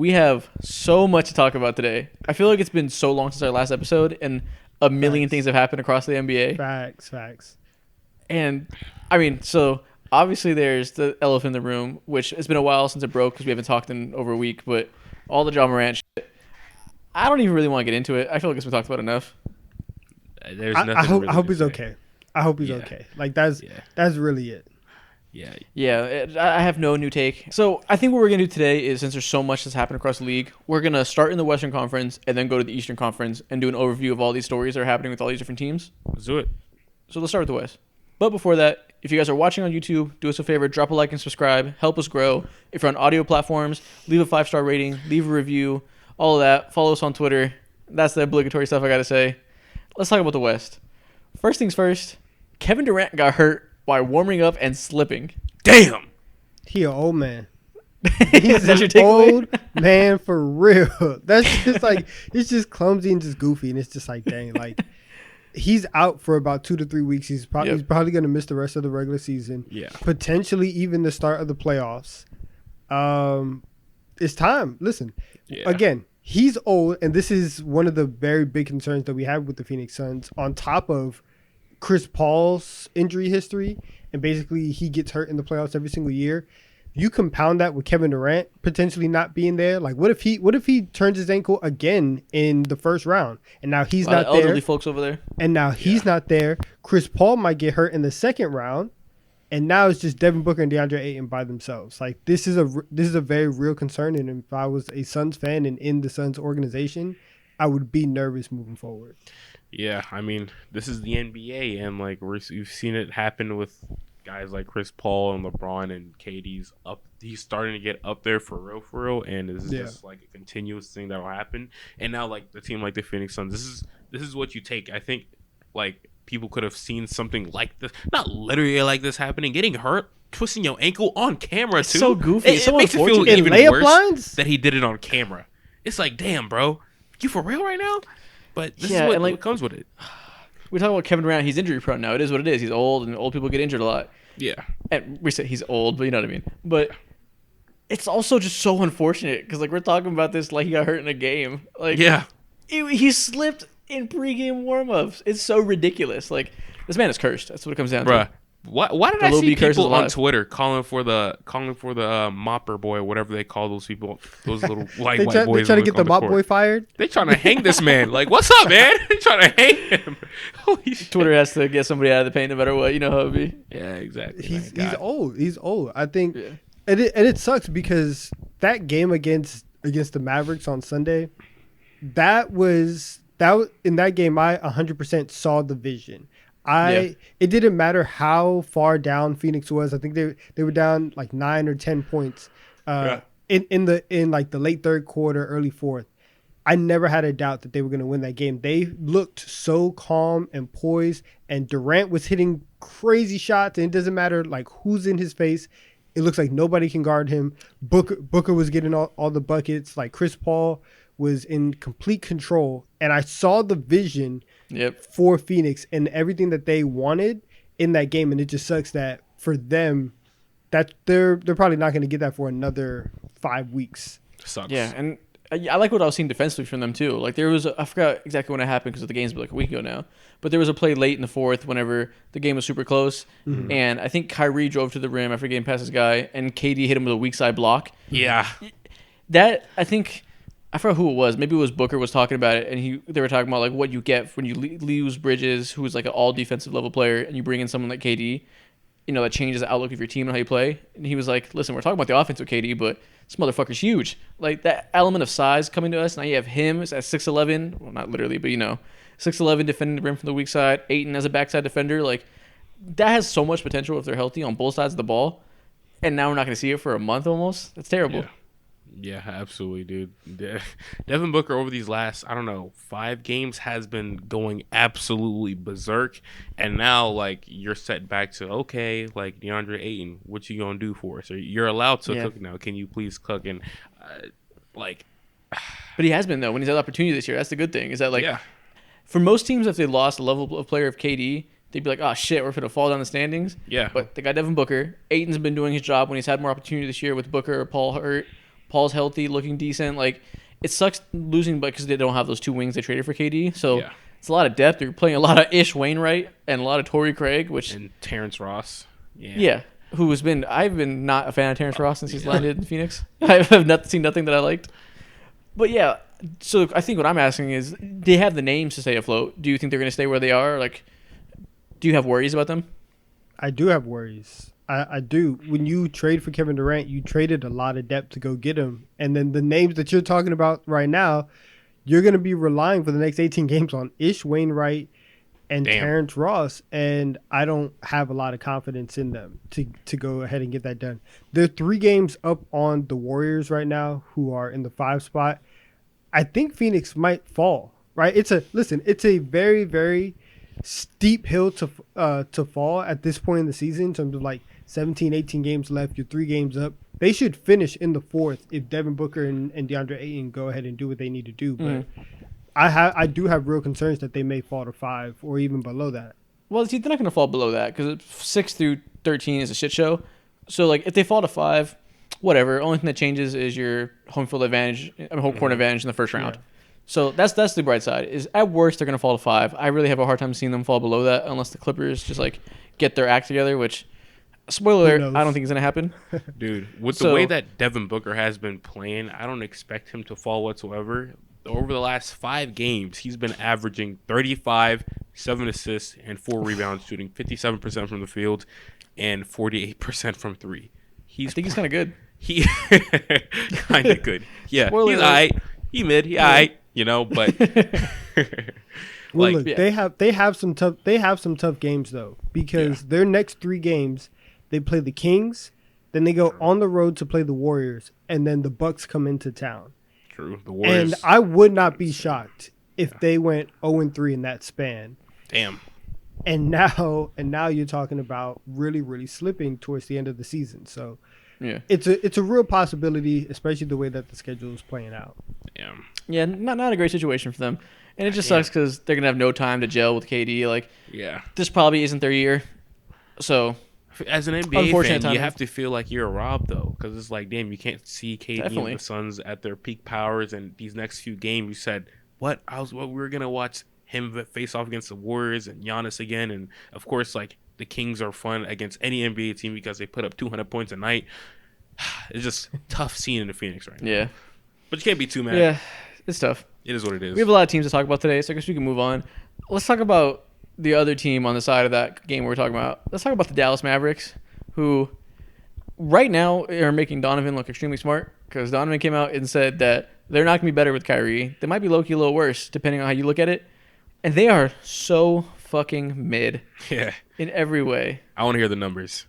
We have so much to talk about today. I feel like it's been so long since our last episode, and a million things have happened across the NBA. Facts. And, I mean, so obviously there's the elephant in the room, which it's been a while since it broke because we haven't talked in over a week, but all the Ja Morant shit. I don't even really want to get into it. I feel like it's been talked about enough. There's nothing I hope really to he's say. okay. I hope he's okay. Like, that's really it. Yeah, I have no new take. So I think what we're going to do today is, since there's so much that's happened across the league, we're going to start in the Western Conference and then go to the Eastern Conference and do an overview of all these stories that are happening with all these different teams. Let's do it. So let's start with the West. But before that, if you guys are watching on YouTube, do us a favor, drop a like and subscribe. Help us grow. If you're on audio platforms, leave a 5-star rating, leave a review, all of that. Follow us on Twitter. That's the obligatory stuff I got to say. Let's talk about the West. First things first, Kevin Durant got hurt while warming up and slipping. Damn. He an old man. He's That's your an takeaway? old man for real. That's just like, it's just clumsy and just goofy, and it's just like, dang, like he's out for about 2 to 3 weeks. He's probably going to miss the rest of the regular season. Yeah. Potentially even the start of the playoffs. It's time. Listen, again, he's old, and this is one of the very big concerns that we have with the Phoenix Suns, on top of Chris Paul's injury history, and basically he gets hurt in the playoffs every single year. You compound that with Kevin Durant potentially not being there. Like, what if he turns his ankle again in the first round, and now he's not there? Elderly folks over there. And now he's not there. Chris Paul might get hurt in the second round, and now it's just Devin Booker and DeAndre Ayton by themselves. Like, this is a very real concern. And if I was a Suns fan and in the Suns organization, I would be nervous moving forward. Yeah, I mean, this is the NBA, and like we've seen it happen with guys like Chris Paul and LeBron, and KD's up. He's starting to get up there for real, and this is just like a continuous thing that will happen. And now, like the team like the Phoenix Suns, this is what you take. I think like people could have seen something like this, not literally like this happening, getting hurt, twisting your ankle on camera too. So goofy. It so makes it feel In even layup worse lines? that he did it on camera. It's like, damn, bro, you for real right now? But this is what comes with it. We talk about Kevin Durant. He's injury prone now. It is what it is. He's old, and old people get injured a lot. Yeah. And we say he's old, but you know what I mean. But it's also just so unfortunate because, like, we're talking about this like he got hurt in a game. Like, he slipped in pregame warmups. It's so ridiculous. Like, this man is cursed. That's what it comes down to. Why did I see people on Twitter calling for the mopper boy, or whatever they call those people, those little white boys? They trying to get the mop boy fired. They trying to hang this man. Like, what's up, man? They trying to hang him. Holy shit. Twitter has to get somebody out of the paint no matter what. You know how it be. Yeah, exactly. He's old. He's old. I think, and it sucks because that game against the Mavericks on Sunday, in that game I 100% saw the vision. It didn't matter how far down Phoenix was. I think they were down like 9 or 10 points in like the late third quarter, early fourth. I never had a doubt that they were going to win that game. They looked so calm and poised, and Durant was hitting crazy shots, and it doesn't matter like who's in his face. It looks like nobody can guard him. Booker was getting all the buckets. Like, Chris Paul was in complete control, and I saw the vision for Phoenix and everything that they wanted in that game. And it just sucks that for them, that they're probably not going to get that for another 5 weeks. Sucks. Yeah, and I like what I was seeing defensively from them too. Like, there was I forgot exactly when it happened because the game's like a week ago now, but there was a play late in the fourth whenever the game was super close, and I think Kyrie drove to the rim after getting past his guy, and KD hit him with a weak side block. Yeah, that I forgot who it was. Maybe it was Booker was talking about it, and they were talking about like what you get when you lose Bridges, who's like an all defensive level player, and you bring in someone like KD. You know, that changes the outlook of your team and how you play. And he was like, listen, we're talking about the offense with KD, but this motherfucker's huge. Like, that element of size coming to us. Now you have him at 6'11". Well, not literally, but, 6'11", defending the rim from the weak side. Ayton as a backside defender. Like, that has so much potential if they're healthy on both sides of the ball. And now we're not going to see it for a month almost. That's terrible. Yeah, absolutely, dude. Devin Booker over these last, 5 games has been going absolutely berserk. And now, like, you're set back to, okay, like, DeAndre Ayton, what you going to do for us? So you're allowed to cook now. Can you please cook? And, But he has been, though, when he's had the opportunity this year. That's the good thing. Is that, like, for most teams, if they lost a level of player of KD, they'd be like, oh, shit, we're going to fall down the standings. Yeah. But they got Devin Booker. Ayton's been doing his job when he's had more opportunity this year with Booker or Paul hurt. Paul's healthy, looking decent. Like, it sucks losing because they don't have those two wings they traded for KD. So it's a lot of depth. You're playing a lot of Ish Wainwright and a lot of Torrey Craig, and Terrence Ross. Yeah. I've been not a fan of Terrence Ross since he's landed in Phoenix. I have seen nothing that I liked. But yeah, so I think what I'm asking is, they have the names to stay afloat. Do you think they're going to stay where they are? Like, do you have worries about them? I do have worries. I do. When you trade for Kevin Durant, you traded a lot of depth to go get him. And then the names that you're talking about right now, you're going to be relying for the next 18 games on Ish Wainwright and Terrence Ross, and I don't have a lot of confidence in them to go ahead and get that done. They're 3 games up on the Warriors right now, who are in the 5 spot. I think Phoenix might fall, right? It's a very, very steep hill to fall at this point in the season in terms of like 17, 18 games left. You're 3 games up. They should finish in the 4th if Devin Booker and DeAndre Ayton go ahead and do what they need to do, but I do have real concerns that they may fall to 5 or even below that. Well, see, they're not going to fall below that because 6 through 13 is a shit show. So, like, if they fall to 5, whatever. Only thing that changes is your home court advantage in the first round. Yeah. So that's the bright side. Is at worst they're going to fall to 5. I really have a hard time seeing them fall below that unless the Clippers just like get their act together. Which, spoiler alert, I don't think is going to happen. Dude, with the way that Devin Booker has been playing, I don't expect him to fall whatsoever. Over the last 5 games, he's been averaging 35, 7 assists, and 4 rebounds, shooting 57% from the field and 48% from 3. I think he's kind of good. He kind of good. Yeah, he's all right. He mid. He all right. You know, but well, look, they have some tough games though, because their next 3 games they play the Kings, then they go on the road to play the Warriors, and then the Bucks come into town. True. The Warriors. And I would not be shocked if they went 0-3 in that span. Damn. And now you're talking about really, really slipping towards the end of the season. So it's a real possibility, especially the way that the schedule is playing out. Yeah, not a great situation for them. And it just sucks because they're going to have no time to gel with KD. Like, this probably isn't their year. So, as an NBA fan, you have to feel like you're robbed, though. Because it's like, damn, you can't see KD and the Suns at their peak powers. And these next few games, you said, we were going to watch him face off against the Warriors and Giannis again. And, of course, like, the Kings are fun against any NBA team because they put up 200 points a night. It's just tough seeing in the Phoenix right now. Yeah. But you can't be too mad. Yeah, it's tough. It is what it is. We have a lot of teams to talk about today, so I guess we can move on. Let's talk about the other team on the side of that game we're talking about. Let's talk about the Dallas Mavericks, who right now are making Donovan look extremely smart, because Donovan came out and said that they're not going to be better with Kyrie. They might be low-key a little worse, depending on how you look at it. And they are so fucking mid in every way. I want to hear the numbers.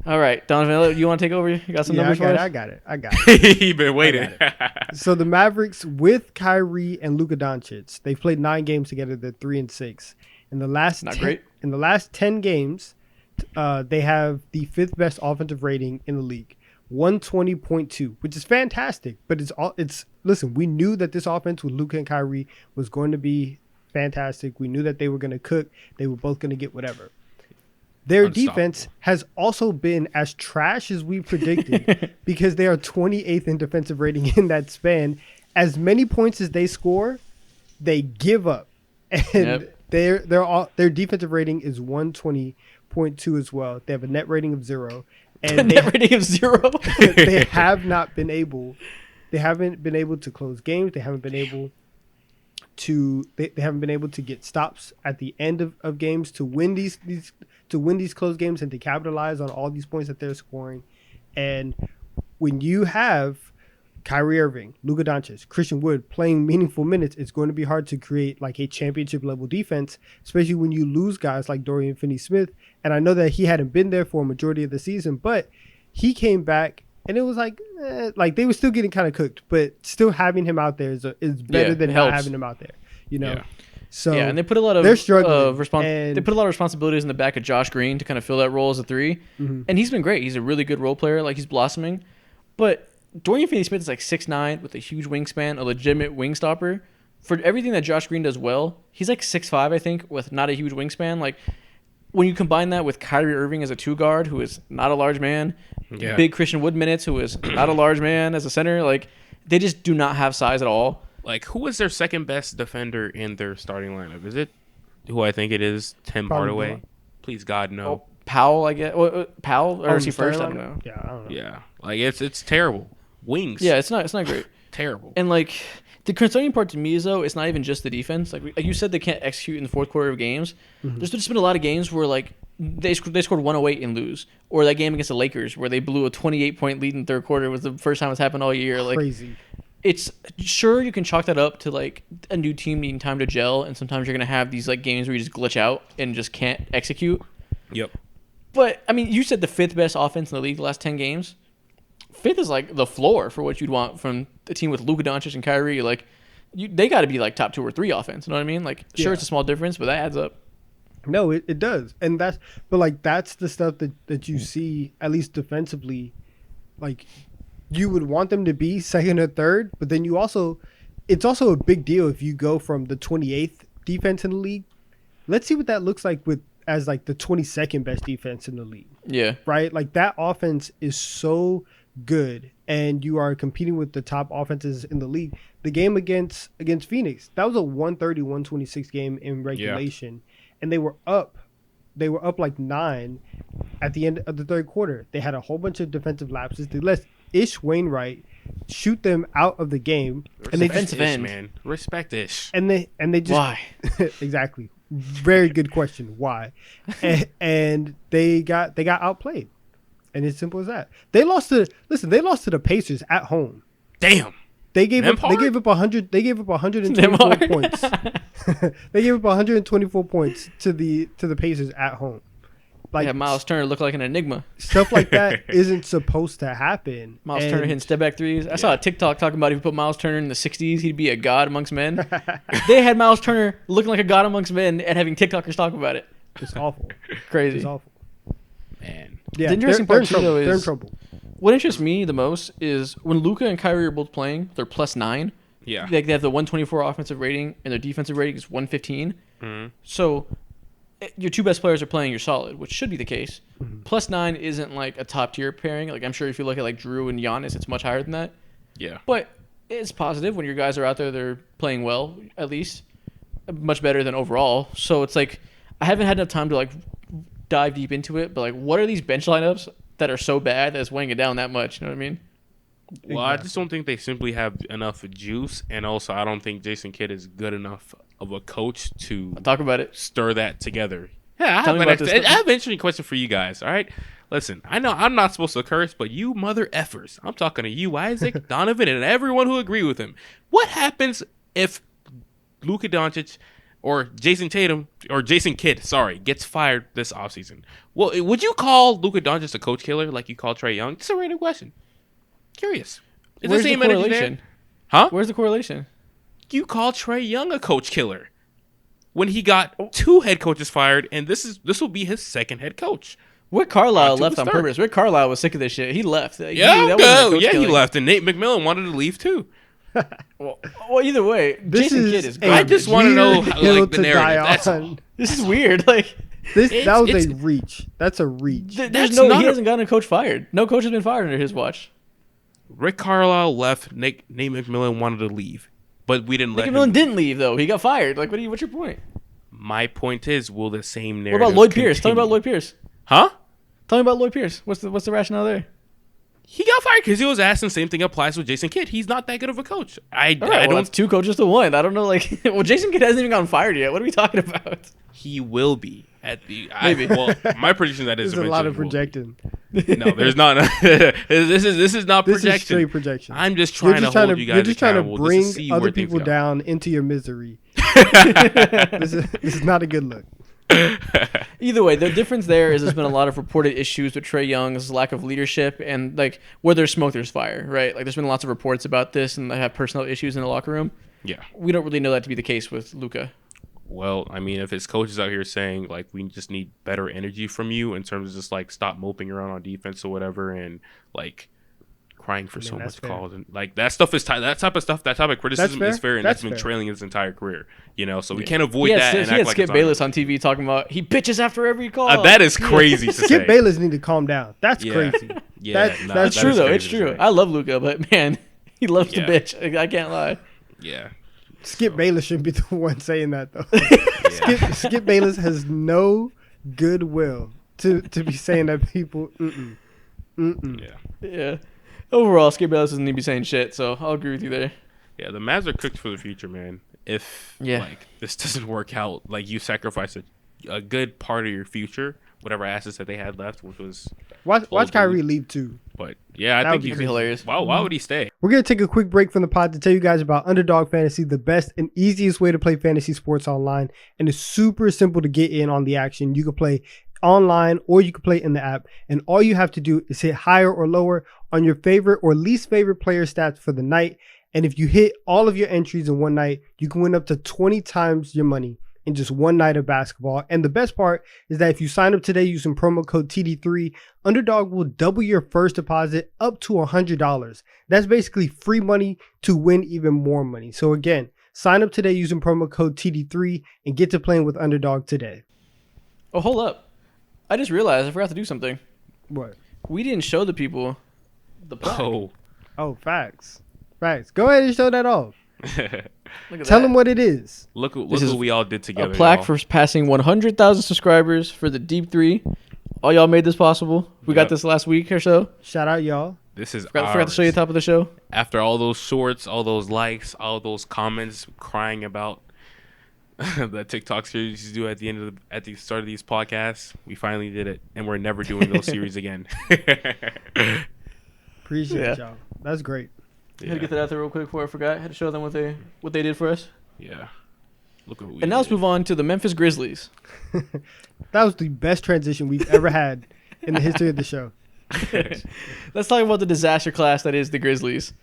All right, Donovan, you want to take over? You got some numbers for us? I got it. You've been waiting. So the Mavericks with Kyrie and Luka Doncic, they've played 9 games together. They're 3-6. In the last great. In the last 10 games, they have the 5th best offensive rating in the league, 120.2, which is fantastic. But listen, we knew that this offense with Luka and Kyrie was going to be fantastic. We knew that they were going to cook. They were both going to get whatever. Their defense has also been as trash as we predicted because they are 28th in defensive rating in that span. As many points as they score, they give up. And their defensive rating is 120.2 as well. They have a net rating of 0. And net rating of 0? They haven't been able to close games. They haven't been able to get stops at the end of games to win these close games and to capitalize on all these points that they're scoring. And when you have Kyrie Irving, Luka Doncic, Christian Wood playing meaningful minutes, it's going to be hard to create like a championship level defense, especially when you lose guys like Dorian Finney-Smith. And I know that he hadn't been there for a majority of the season, but he came back. And it was like they were still getting kind of cooked, but still having him out there is better than not having him out there, you know. Yeah. So and they put a lot of they're struggling. They put a lot of responsibilities in the back of Josh Green to kind of fill that role as a 3, and he's been great. He's a really good role player, like he's blossoming. But Dorian Finney-Smith is like 6'9" with a huge wingspan, a legitimate wing stopper. For everything that Josh Green does well, he's like 6'5", I think, with not a huge wingspan. Like, when you combine that with Kyrie Irving as a 2 guard, who is not a large man, Yeah. big Christian Wood minutes, who is not a large man as a center. Like, they just do not have size at all. Like, who is their second best defender in their starting lineup? Is it who I think it is? Tim Probably Hardaway? Durant. Please, God, no. Oh, Powell, I guess. Powell, or is he the first? I starting don't know. lineup? Yeah, I don't know. Yeah. Like, it's terrible. Wings. Yeah, it's not great. Terrible. And like the concerning part to me is though, it's not even just the defense. Like you said, they can't execute in the fourth quarter of games. There's just been a lot of games where like they scored 108 and lose, or that game against the Lakers where they blew a 28-point lead in the third quarter was the first time it's happened all year. Like Crazy. it's sure you can chalk that up to like a new team needing time to gel, and sometimes you're gonna have these like games where you just glitch out and just can't execute. Yep. But I mean, you said the fifth best offense in the league the last 10 games. Fifth is like the floor for what you'd want from a team with Luka Doncic and Kyrie. Like, they got to be like top 2 or 3 offense. You know what I mean? Like, sure, it's a small difference, but that adds up. No, it does, and that's the stuff that you see at least defensively. Like, you would want them to be second or third, but then it's also a big deal if you go from the 28th defense in the league. Let's see what that looks like as like the 22nd best defense in the league. Yeah. Right? Like, that offense is so good, and you are competing with the top offenses in the league. The game against Phoenix, that was a 130-126 game in regulation, and they were up like 9 at the end of the third quarter. They had a whole bunch of defensive lapses. They let Ish Wainwright shoot them out of the game, and they just man, respect Ish, and they just why exactly. Very good question. Why? and they got outplayed. And it's simple as that. They lost to the Pacers at home. Damn. They gave up 100. They gave up 124 points. They gave up 124 points to the Pacers at home. Like, Miles Turner looked like an enigma. Stuff like that isn't supposed to happen. Miles Turner hitting step back threes. I saw a TikTok talking about if you put Miles Turner in the 60s, he'd be a god amongst men. They had Miles Turner looking like a god amongst men and having TikTokers talk about it. It's awful. Crazy. It's awful. Man. Yeah, the interesting part too, though, is they're in trouble. What interests me the most is when Luka and Kyrie are both playing, they're +9. Yeah. Like, they have the 124 offensive rating, and their defensive rating is 115. Mm-hmm. So your 2 best players are playing, you're solid, which should be the case. Mm-hmm. +9 isn't like a top tier pairing. Like, I'm sure if you look at like Drew and Giannis, it's much higher than that. Yeah. But it's positive when your guys are out there, they're playing well, at least. Much better than overall. So it's like, I haven't had enough time to like dive deep into it, but like, what are these bench lineups that are so bad that it's weighing it down that much? You know what I mean? Well, I just don't think they simply have enough juice, and also I don't think Jason Kidd is good enough of a coach to I'll talk about it. stir that together. Yeah, I Tell have, me about this. I have an interesting question for you guys. All right, listen, I know I'm not supposed to curse, but you mother effers, I'm talking to you, Isaac, Donovan, and everyone who agree with him. What happens if Luka Doncic or Jason Tatum or Jason Kidd, gets fired this offseason? Well, would you call Luka Doncic a coach killer like you call Trae Young? Just a random question. Curious. Is Where's the the same energy correlation? there? Huh? Where's the correlation? You call Trae Young a coach killer when he got 2 head coaches fired, and this will be his 2nd head coach. Rick Carlisle To left the on third. purpose. Rick Carlisle was sick of this shit. He left. That Yeah, wasn't a coach he killing. left, and Nate McMillan wanted to leave too. Well, either way, This Jason is Kidd is a garbage. I just want to know weird hill like the to die narrative. That's on. all. This is weird. Like, That was It's- a reach. That's a reach. there's That's no. not He a- hasn't gotten a coach fired. No coach has been fired under his watch. Rick Carlisle left. Nate McMillan wanted to leave, but we didn't let McMillan him. didn't leave though. He got fired. Like, what's your point? My point is, will the same What narrative about Lloyd Pierce? Tell me about continue? Lloyd Pierce. Huh? Tell me about Lloyd Pierce. What's the rationale there? He got fired because he was asked, and same thing applies with Jason Kidd. He's not that good of a coach. I All right, well, don't. that's 2 coaches to 1. I don't know. Like, well, Jason Kidd hasn't even gotten fired yet. What are we talking about? He will be at the Maybe. Well, my prediction that is There's a lot of eventually will projecting. be. No, there's not. this is not This projection. is straight projection. I'm just trying to hold you guys You're just trying to accountable bring just to see other where things people go. down into your misery. This is not a good look. Either way, the difference there is there's been a lot of reported issues with Trae Young's lack of leadership, and like, where there's smoke, there's fire, right? Like, there's been lots of reports about this, and they have personal issues in the locker room. Yeah. We don't really know that to be the case with Luka. Well, I mean, if his coach is out here saying like we just need better energy from you in terms of just like stop moping around on defense or whatever, and like crying for so that's much fair. calls, and like that stuff is that type of stuff, that type of criticism fair. is fair, and That's that's been fair. trailing his entire career. You know, so we can't avoid He had, that. he And had act like Skip it's Bayless not. on TV talking about he pitches after every call. That is crazy to say. Skip Bayless need to calm down. That's Yeah. crazy. Yeah, That's It's that true is though. crazy It's to true. say. I love Luka, but man, he loves to Yeah. bitch. I can't lie. Yeah, Skip Bayless shouldn't be the one saying that though. yeah. Skip Bayless has no goodwill to be saying that people. Yeah. Yeah. Overall, Skip Bayless doesn't need to be saying shit, so I'll agree with you there. Yeah, the Mavs are cooked for the future, man. If like this doesn't work out, like you sacrifice a good part of your future, whatever assets that they had left, which was Watch Kyrie leave too. But yeah, I That think would he's be hilarious. Wow, why would he stay? We're going to take a quick break from the pod to tell you guys about Underdog Fantasy, the best and easiest way to play fantasy sports online. And it's super simple to get in on the action. You can play online or you can play in the app. And all you have to do is hit higher or lower on your favorite or least favorite player stats for the night. And if you hit all of your entries in one night, you can win up to 20 times your money in just one night of basketball. And the best part is that if you sign up today using promo code TD3, Underdog will double your first deposit up to $100. That's basically free money to win even more money. So again, sign up today using promo code TD3 and get to playing with Underdog today. Oh, hold up. I just realized I forgot to do something. What? We didn't show the people the plaque. Oh, facts. Facts. Go ahead and show that off. Look at Tell that. them what it is. Look This is what we all did together. A plaque y'all. for passing 100,000 subscribers for the Deep 3. All y'all made this possible. We got this last week or so. Shout out, y'all. This is Forgot to show you the top of the show. After all those shorts, all those likes, all those comments crying about the TikTok series you do at the start of these podcasts, we finally did it, and we're never doing those series again. Appreciate y'all. That's great. I had to get that out there real quick before I forgot. I had to show them what they did for us. Yeah. Look what we And now let's did. move on to the Memphis Grizzlies. That was the best transition we've ever had in the history of the show. Let's talk about the disaster class that is the Grizzlies.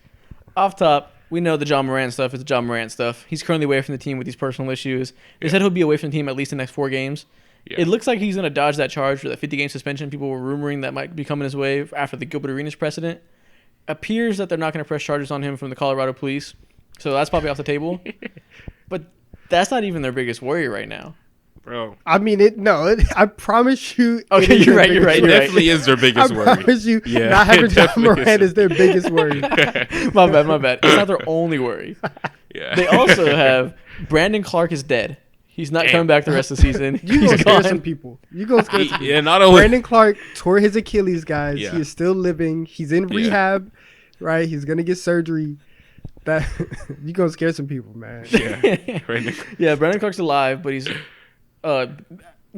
Off top, we know the John Morant stuff is the John Morant stuff. He's currently away from the team with these personal issues. They said he'll be away from the team at least the next 4 games. Yeah. It looks like he's going to dodge that charge for that 50-game suspension. People were rumoring that might be coming his way after the Gilbert Arenas precedent. Appears that they're not going to press charges on him from the Colorado police. So that's probably off the table. But that's not even their biggest worry right now. Bro. I mean, I promise you. Okay, you're right. It Right. definitely is their biggest I worry. promise you, Yeah, not having it John definitely Morant is. is their biggest worry. My bad. It's not their only worry. Yeah. They also have Brandon Clark is dead. He's not coming back the rest of the season. You gonna He's scare gone. some people. You gonna scare some people. Yeah, not only Brandon Clark tore his Achilles, guys. Yeah. He is still living. He's in Yeah. rehab, right? He's gonna get surgery. That you gonna scare some people, man. Yeah. Yeah, Brandon Clark's alive, but he's not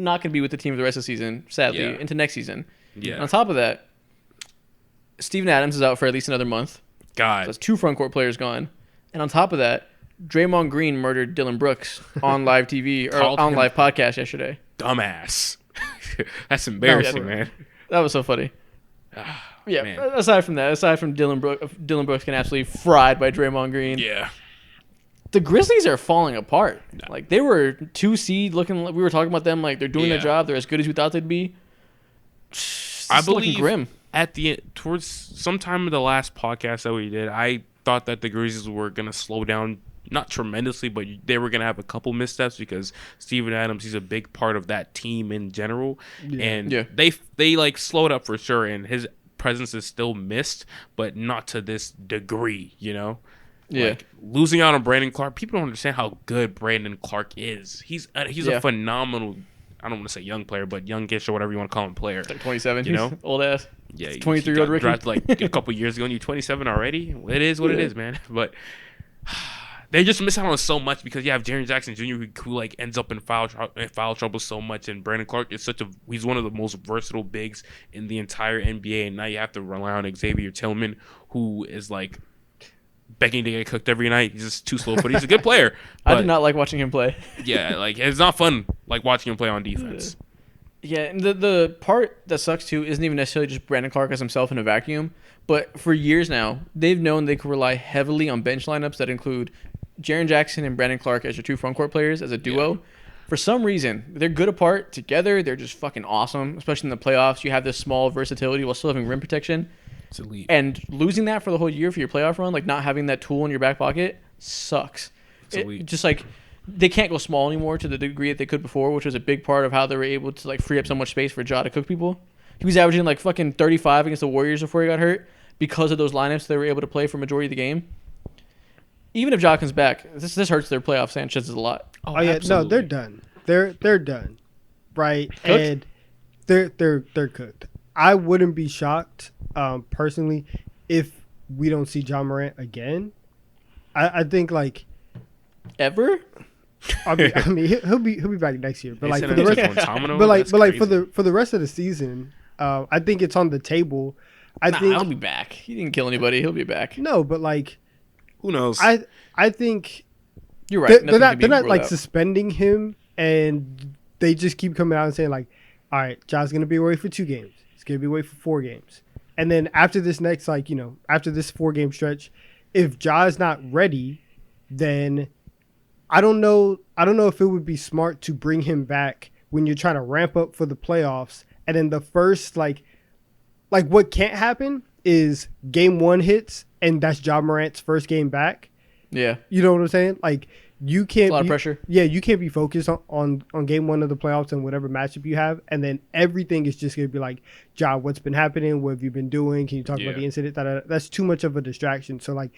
going to be with the team for the rest of the season, sadly, Yeah. into next season. Yeah. On top of that, Steven Adams is out for at least another month. So God. that's 2 front court players gone. And on top of that, Draymond Green murdered Dylan Brooks on live TV or Called on him live podcast yesterday. Dumbass. That's embarrassing, man. That was so funny. Yeah, Man. aside from Dylan Brooks getting absolutely fried by Draymond Green. Yeah. The Grizzlies are falling apart. Like they were 2 seed looking. We were talking about them like they're doing their Yeah. job. They're as good as we thought they'd be. I It's looking believe grim. at the towards sometime of the last podcast that we did, I thought that the Grizzlies were gonna slow down, not tremendously, but they were gonna have a couple missteps because Steven Adams, he's a big part of that team in general, and Yeah. they like slowed up for sure, and his presence is still missed, but not to this degree, you know. Yeah. Like, losing out on Brandon Clark, people don't understand how good Brandon Clark is. He's Yeah. a phenomenal. I don't want to say young player, but youngish or whatever you want to call him player. Like 27, You know? he's old ass. Yeah, he 23-year-old got rookie. drafted like a couple years ago, and you're 27 already. Well, it is what it is, man. But they just miss out on so much because you have Jaren Jackson Jr. who like ends up in foul trouble so much, and Brandon Clark is he's one of the most versatile bigs in the entire NBA, and now you have to rely on Xavier Tillman, who is like begging to get cooked every night. He's just too slow, but he's a good player. I But, did not like watching him play. Yeah, like it's not fun like watching him play on defense. Yeah, and the part that sucks too isn't even necessarily just Brandon Clark as himself in a vacuum, but for years now, they've known they can rely heavily on bench lineups that include Jaren Jackson and Brandon Clark as your 2 front court players as a duo. Yeah. For some reason, they're good apart. Together, they're just fucking awesome, especially in the playoffs. You have this small versatility while still having rim protection. It's elite. And losing that for the whole year for your playoff run, like not having that tool in your back pocket, sucks. It's elite. Just like they can't go small anymore to the degree that they could before, which was a big part of how they were able to like free up so much space for Ja to cook people. He was averaging like fucking 35 against the Warriors before he got hurt because of those lineups they were able to play for majority of the game. Even if Ja comes back, this hurts their playoff chances a lot. Oh yeah, absolutely. no, they're done. They're done, right? Cooked? And they're cooked. I wouldn't be shocked, personally, if we don't see John Morant again. I think like Ever? I mean he'll be back next year, but They like said for the it's rest, Guantanamo? but That's for crazy. the rest of the season, I think it's on the table. I think He'll be back. He didn't kill anybody. He'll be back. no, but like Who knows? I think You're right. they're not ruled like out. suspending him, and they just keep coming out and saying like, all right, John's gonna be away for 2 games. He's gonna be away for 4 games, and then after this next after this 4-game stretch, if Ja's not ready, then I don't know if it would be smart to bring him back when you're trying to ramp up for the playoffs, and then the first like what can't happen is game 1 hits and that's Ja Morant's first game back. Yeah. You know what I'm saying? Like you can't A lot of be- pressure. Yeah, you can't be focused on game 1 of the playoffs and whatever matchup you have, and then everything is just gonna be like, Ja, what's been happening? What have you been doing? Can you talk about Yeah. the incident? That's too much of a distraction. So like,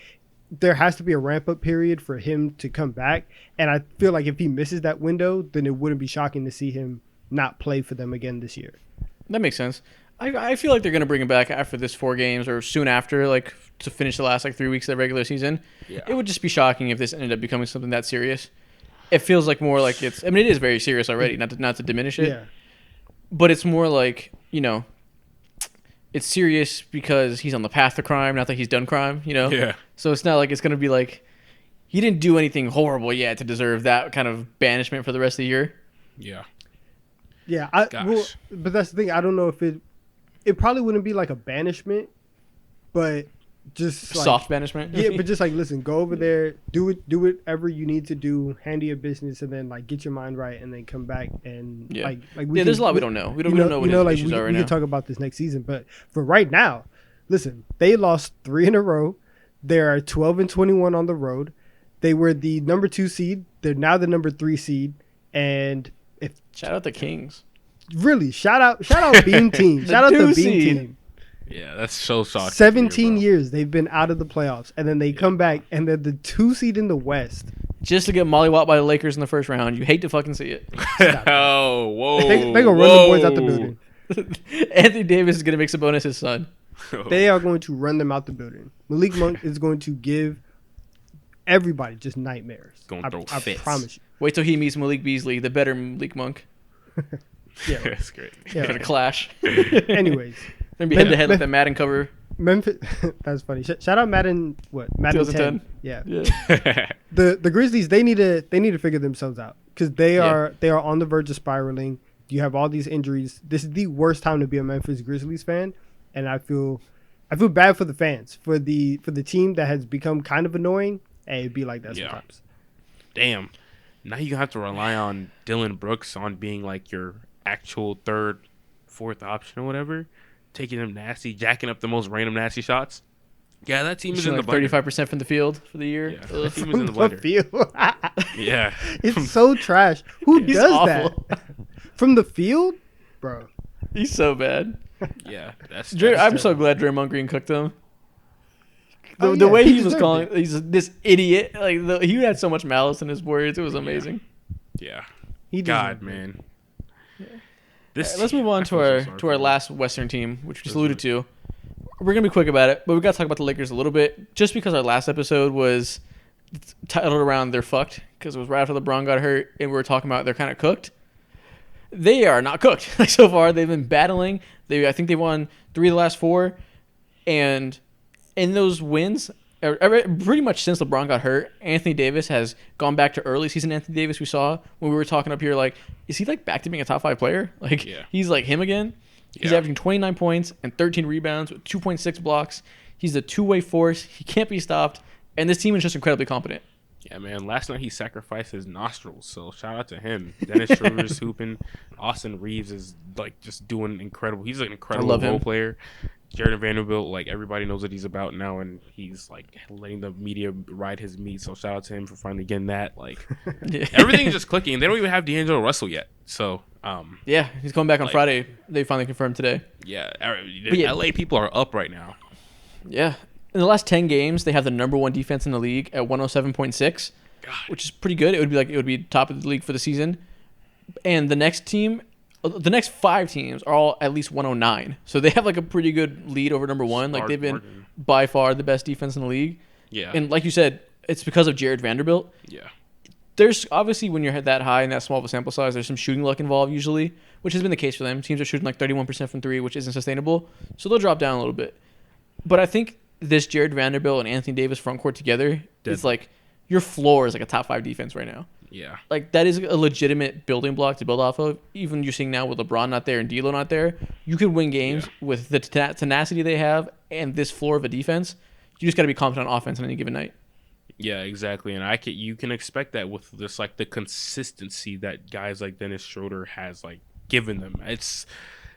there has to be a ramp up period for him to come back, and I feel like if he misses that window, then it wouldn't be shocking to see him not play for them again this year. That makes sense. I feel like they're going to bring him back after this 4 games or soon after, like to finish the last like 3 weeks of the regular season. Yeah. It would just be shocking if this ended up becoming something that serious. It feels like more like it's. I mean, it is very serious already. Not to diminish it, Yeah, but it's more like it's serious because he's on the path to crime, not that he's done crime. Yeah. So it's not like it's going to be like he didn't do anything horrible yet to deserve that kind of banishment for the rest of the year. Yeah. yeah. Gosh. But that's the thing. I don't know if it probably wouldn't be like a banishment, but just like, Soft banishment. yeah, but just like listen, go over there, do whatever you need to do, handle your business, and then like get your mind right, and then come back and Yeah. like There's a lot we don't know. We don't know what his issues are right we now. can talk about this next season, but for right now, listen, they lost 3 in a row. They are 12-21 on the road. They were the number 2 seed. They're now the number 3 seed, and if Shout out the Kings. really shout out Beam Team, The shout out the 2 Beam seed. Team. Yeah, that's so shocking. 17 years they've been out of the playoffs, and then they come back and they're the 2 seed in the West. Just to get mollywopped by the Lakers in the first round. You hate to fucking see it. Oh, whoa. They gonna run the boys out the building. Anthony Davis is going to make Sabonis his son. They are going to run them out the building. Malik Monk is going to give everybody just nightmares. Gonna throw I fits. promise you. Wait till he meets Malik Beasley, the better Malik Monk. Yeah. That's great. Yeah. They're going to clash. Anyways, They're going to be head to head like that Madden cover. Memphis. That's funny. Shout out Madden. What Madden 10? 2010? Yeah. Yeah. The Grizzlies. They need to figure themselves out because they Yeah. are on the verge of spiraling. You have all these injuries. This is the worst time to be a Memphis Grizzlies fan, and I feel bad for the fans, for the team that has become kind of annoying. Hey, it'd be like that Yeah. sometimes. Damn. Now you have to rely on Dylan Brooks on being like your actual 3rd, 4th option or whatever. Taking them nasty, jacking up the most random nasty shots. Yeah, that team is in the Like blender. 35% from the field for the year. Yeah, Ugh. that team is in the From blender. field. Yeah. It's so trash. Who He's does awful. that? From the field? Bro. He's so bad. Yeah. That's I'm so glad Draymond Green cooked him. The, Oh, the yeah, way he he was deserved calling, it. he's this idiot. Like he had so much malice in his words. It was amazing. Yeah. He God, deserved it. man. This Let's move on I to feel so our sorry to for our him. last Western team, which we just alluded to. We're gonna be quick about it, but we got to talk about the Lakers a little bit, just because our last episode was titled around "They're fucked" because it was right after LeBron got hurt, and we were talking about they're kind of cooked. They are not cooked. Like so far, they've been battling. I think they won 3 of the last 4, and in those wins, pretty much since LeBron got hurt, Anthony Davis has gone back to early season Anthony Davis we saw when we were talking up here. Like, is he like back to being a top 5 player? Like, Yeah. he's like him again. He's Yeah. averaging 29 points and 13 rebounds with 2.6 blocks. He's a two-way force. He can't be stopped. And this team is just incredibly competent. Yeah, man. Last night he sacrificed his nostrils, so shout out to him. Dennis Schroeder's hooping. Austin Reeves is like just doing incredible. He's an incredible love him. role player. Jared Vanderbilt, like everybody knows what he's about now, and he's like letting the media ride his meat. So shout out to him for finally getting that. Like everything's just clicking. They don't even have D'Angelo Russell yet. So yeah, he's coming back on Friday. They finally confirmed today. Yeah, yeah, LA people are up right now. Yeah, in the last 10 games, they have the number 1 defense in the league at 107.6, which is pretty good. It would be top of the league for the season. And the next 5 teams are all at least 109. So they have like a pretty good lead over number 1. Like they've been by far the best defense in the league. Yeah. And like you said, it's because of Jared Vanderbilt. Yeah. There's obviously when you're that high and that small of a sample size, there's some shooting luck involved usually, which has been the case for them. Teams are shooting like 31% from 3, which isn't sustainable. So they'll drop down a little bit. But I think this Jared Vanderbilt and Anthony Davis front court together, it's like your floor is like a top 5 defense right now. Yeah. Like, that is a legitimate building block to build off of. Even you're seeing now with LeBron not there and D'Lo not there, you can win games with the tenacity they have and this floor of a defense. You just got to be confident on offense on any given night. Yeah, exactly. And you can expect that with this, like, the consistency that guys like Dennis Schroeder has, like, given them. It's...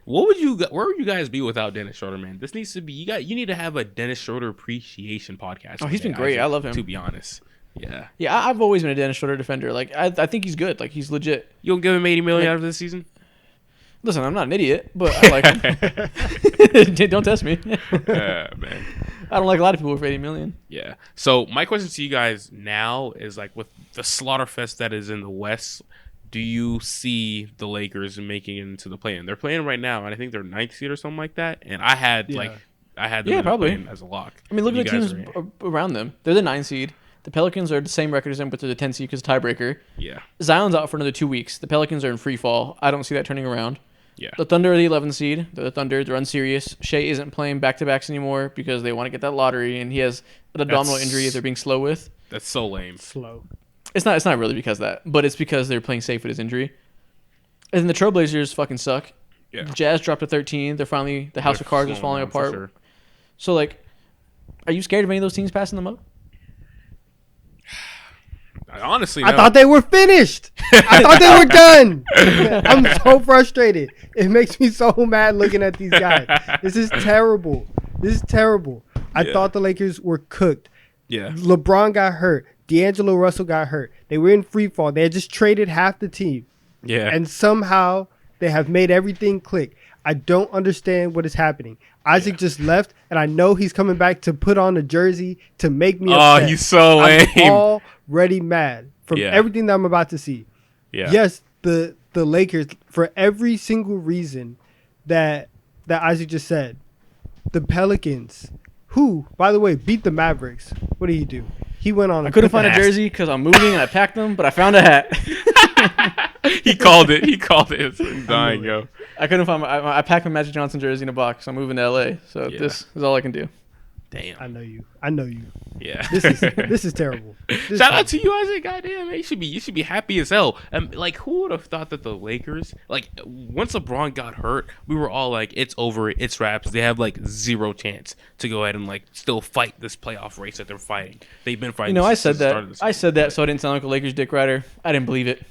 where would you guys be without Dennis Schroeder, man? This needs to be... You need to have a Dennis Schroeder appreciation podcast. Oh, he's been great. I love him. To be honest. Yeah. Yeah, I've always been a Dennis Schroeder defender. Like, I think he's good. Like, he's legit. You don't give him $80 million out of this season? Listen, I'm not an idiot, but I like him. Don't test me. Man. I don't like a lot of people for $80 million. Yeah. So my question to you guys now is, like, with the slaughterfest that is in the West, do you see the Lakers making it into the play-in? They're playing right now, and I think they're 9th seed or something like that. And I had them probably as a lock. I mean, look at the teams around them. They're the 9th seed. The Pelicans are the same record as them, but they're the 10th seed because tiebreaker. Yeah. Zion's out for another 2 weeks. The Pelicans are in free fall. I don't see that turning around. Yeah. The Thunder are the 11th seed. They're the Thunder. They're unserious. Shea isn't playing back-to-backs anymore because they want to get that lottery, and he has an abdominal injury that they're being slow with. That's so lame. Slow. It's not really because of that, but it's because they're playing safe with his injury. And then the Trailblazers fucking suck. Yeah. Jazz dropped to 13. They're finally... The House of Cards is falling apart. Sure. So, like, are you scared of any of those teams passing them up? Honestly, I thought they were finished. I thought they were done. I'm so frustrated. It makes me so mad looking at these guys. This is terrible. I thought the Lakers were cooked. Yeah. LeBron got hurt. D'Angelo Russell got hurt. They were in free fall. They had just traded half the team. Yeah. And somehow they have made everything click. I don't understand what is happening. Isaac just left, and I know he's coming back to put on a jersey to make me upset. Oh, he's so lame. I'm already mad from everything that I'm about to see. Yeah. Yes, the Lakers, for every single reason that Isaac just said, the Pelicans, who, by the way, beat the Mavericks. What did he do? He went on. I couldn't find a jersey because I'm moving and I packed them, but I found a hat. He called it. It's dying, yo. I couldn't find I packed my Magic Johnson jersey in a box. I'm moving to LA, so this is all I can do. Damn. I know you. Yeah. This is terrible. Shout out to you, Isaac. Goddamn, man. You should be happy as hell. Like, who would have thought that the Lakers, like, once LeBron got hurt, we were all like, it's over. It's wraps. They have like zero chance to go ahead and like still fight this playoff race that they're fighting. They've been fighting. I said that so I didn't sound like a Lakers dick rider. I didn't believe it.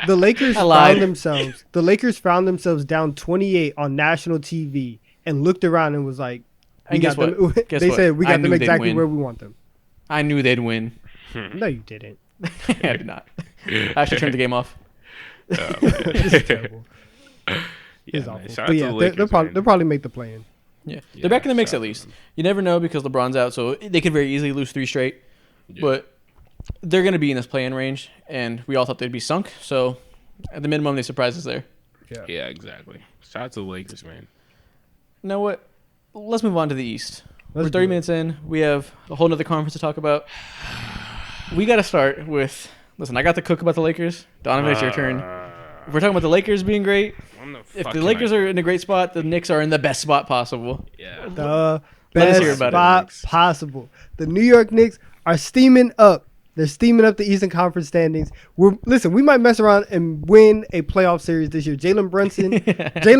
The Lakers found themselves. The Lakers found themselves down 28 on national TV and looked around and was like, and guess what? They said we got them exactly where we want them. I knew they'd win. No, you didn't. I did not. I actually turned the game off. This is terrible. It's awful. But yeah, they'll probably make the play-in. Yeah, they're back in the mix at least. You never know because LeBron's out, so they could very easily lose 3 straight. Yeah. But they're going to be in this play-in range, and we all thought they'd be sunk. So at the minimum, they surprised us there. Yeah, exactly. Shout out to the Lakers, man. You know what? Let's move on to the East. We're 30 minutes in. We have a whole nother conference to talk about. We got to start with... Listen, I got the cook about the Lakers. Donovan, it's your turn. If we're talking about the Lakers being great, if the Lakers are in a great spot, the Knicks are in the best spot possible. Yeah. The best spot possible. The New York Knicks are steaming up. They're steaming up the Eastern Conference standings. Listen, we might mess around and win a playoff series this year. Jalen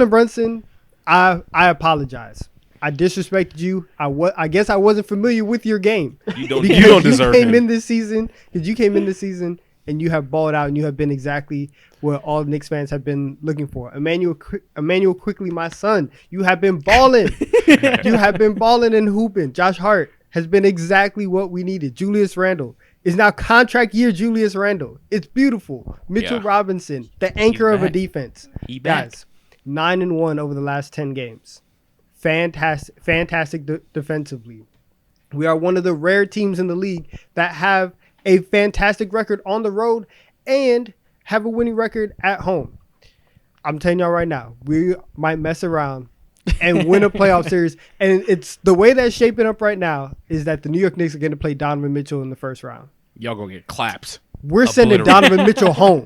Brunson, I apologize. I disrespected you. I guess I wasn't familiar with your game. You don't deserve it. Because you came in this season and you have balled out, and you have been exactly what all Knicks fans have been looking for. Emmanuel Quickly, my son, you have been balling. You have been balling and hooping. Josh Hart has been exactly what we needed. Julius Randle is now contract year Julius Randle. It's beautiful. Mitchell Robinson, the anchor of a defense. Guys, 9-1 over the last 10 games. Fantastic defensively. We are one of the rare teams in the league that have a fantastic record on the road and have a winning record at home. I'm telling y'all right now, we might mess around and win a playoff series. And it's the way that's shaping up right now is that the New York Knicks are going to play Donovan Mitchell in the first round. Y'all gonna get claps. We're sending Donovan Mitchell home.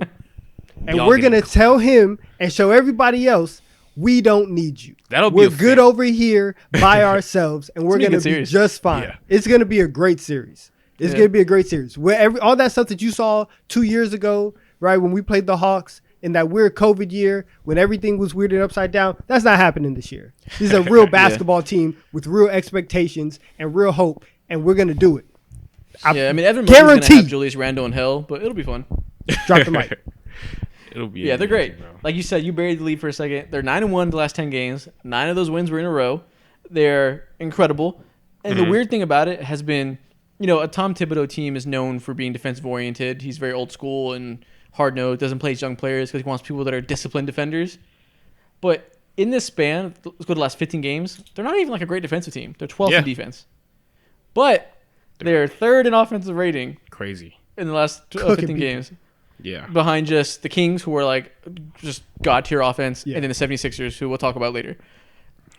And we're going to tell him and show everybody else, we don't need you. We're good over here by ourselves, and we're going to be just fine. Yeah. It's going to be a great series. It's going to be a great series. Where all that stuff that you saw 2 years ago, right, when we played the Hawks in that weird COVID year, when everything was weird and upside down, that's not happening this year. This is a real basketball team with real expectations and real hope, and we're going to do it. I mean, Evan Murray's going to have Julius Randle in hell, but it'll be fun. Drop the mic. It'll be they're great. Bro. Like you said, you buried the lead for a second. They're 9-1 the last 10 games. 9 of those wins were in a row. They're incredible. And the weird thing about it has been, a Tom Thibodeau team is known for being defensive oriented. He's very old school and hard nosed. Doesn't play his young players because he wants people that are disciplined defenders. But in this span, let's go to the last 15 games. They're not even like a great defensive team. They're 12th in defense, but they're third in offensive rating. Crazy in the last 15 games. Yeah. Behind just the Kings, who are like just god tier offense, and then the 76ers, who we'll talk about later.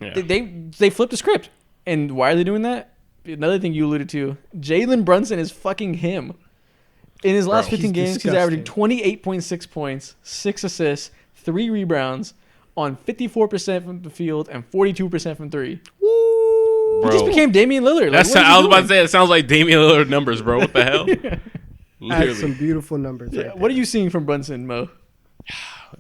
Yeah. They flipped the script. And why are they doing that? Another thing you alluded to, Jalen Brunson is fucking him. In his last 15 games, he's averaging 28.6 points, 6 assists, 3 rebounds on 54% from the field and 42% from 3. Woo! He just became Damian Lillard. I was about to say, it sounds like Damian Lillard numbers, bro. What the hell? That's some beautiful numbers. Right what are you seeing from Brunson, Mo?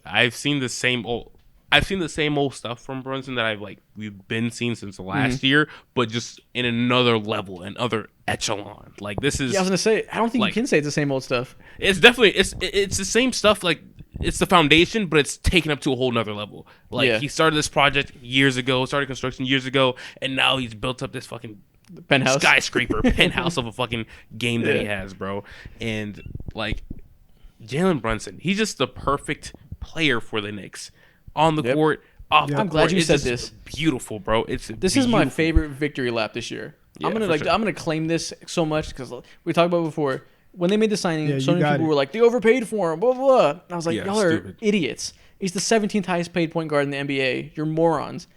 I've seen the same old stuff from Brunson that we've been seeing since last year, but just in another level, another echelon. Like this is. Yeah, I was gonna say, I don't think you can say it's the same old stuff. It's definitely it's the same stuff. Like it's the foundation, but it's taken up to a whole nother level. He started this project years ago, started construction years ago, and now he's built up this fucking penthouse skyscraper penthouse of a fucking game that he has, bro. And Jalen Brunson, he's just the perfect player for the Knicks on the court. I'm glad you said this. Beautiful, bro. This is my favorite victory lap this year. Yeah, I'm gonna claim this so much because we talked about it before. When they made the signing, so many people were like, they overpaid for him, blah, blah, blah. And I was like, y'all are idiots. He's the 17th highest paid point guard in the NBA. You're morons.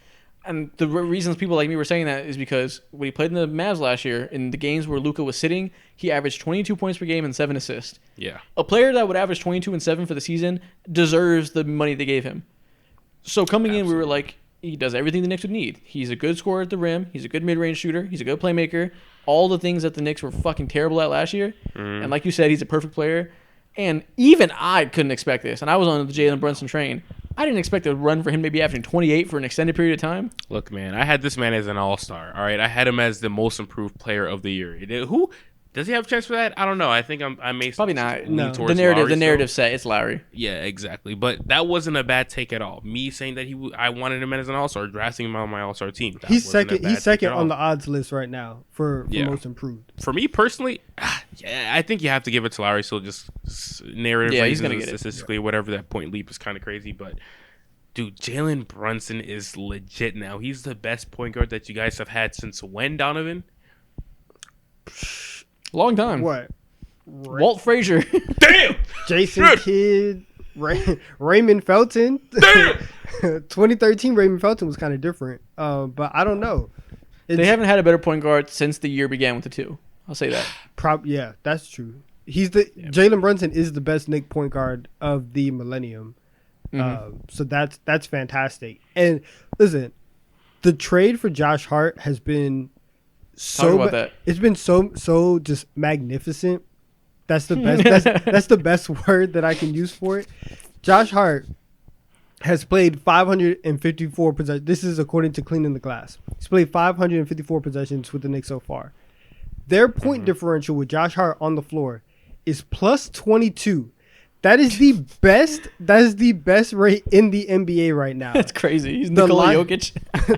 And the reasons people like me were saying that is because when he played in the Mavs last year, in the games where Luka was sitting, he averaged 22 points per game and 7 assists. Yeah. A player that would average 22 and 7 for the season deserves the money they gave him. So coming in, we were like, he does everything the Knicks would need. He's a good scorer at the rim. He's a good mid-range shooter. He's a good playmaker. All the things that the Knicks were fucking terrible at last year. And like you said, he's a perfect player. And even I couldn't expect this. And I was on the Jalen Brunson train. I didn't expect a run for him maybe averaging 28 for an extended period of time. Look, man, I had this man as an all-star. All right, I had him as the most improved player of the year. Who does he have a chance for that? I don't know. I think I may probably not. No, the narrative set it's Lowry. Yeah, exactly. But that wasn't a bad take at all. Me saying that I wanted him as an all-star, drafting him on my all-star team. He's second. He's second on the odds list right now for most improved. For me personally, I think you have to give it to Lowry. So just narrative, he's gonna get statistically, whatever. That point leap is kind of crazy, but. Dude, Jalen Brunson is legit now. He's the best point guard that you guys have had since when, Donovan? Long time. What? Walt Frazier. Damn! Jason Kidd. Raymond Felton. Damn! 2013 Raymond Felton was kind of different. But I don't know. They haven't had a better point guard since the year began with the 2. I'll say that. Yeah, that's true. Jalen Brunson is the best Knick point guard of the millennium. So that's fantastic. And listen, the trade for Josh Hart has been it's been so just magnificent. That's the best that's the best word that I can use for it. Josh Hart has played 554 possessions. This is according to Cleaning the Glass. He's played 554 possessions with the Knicks so far. Their point differential with Josh Hart on the floor is plus 22. That is the best. That is the best rate in the NBA right now. That's crazy. He's Nikola Jokic.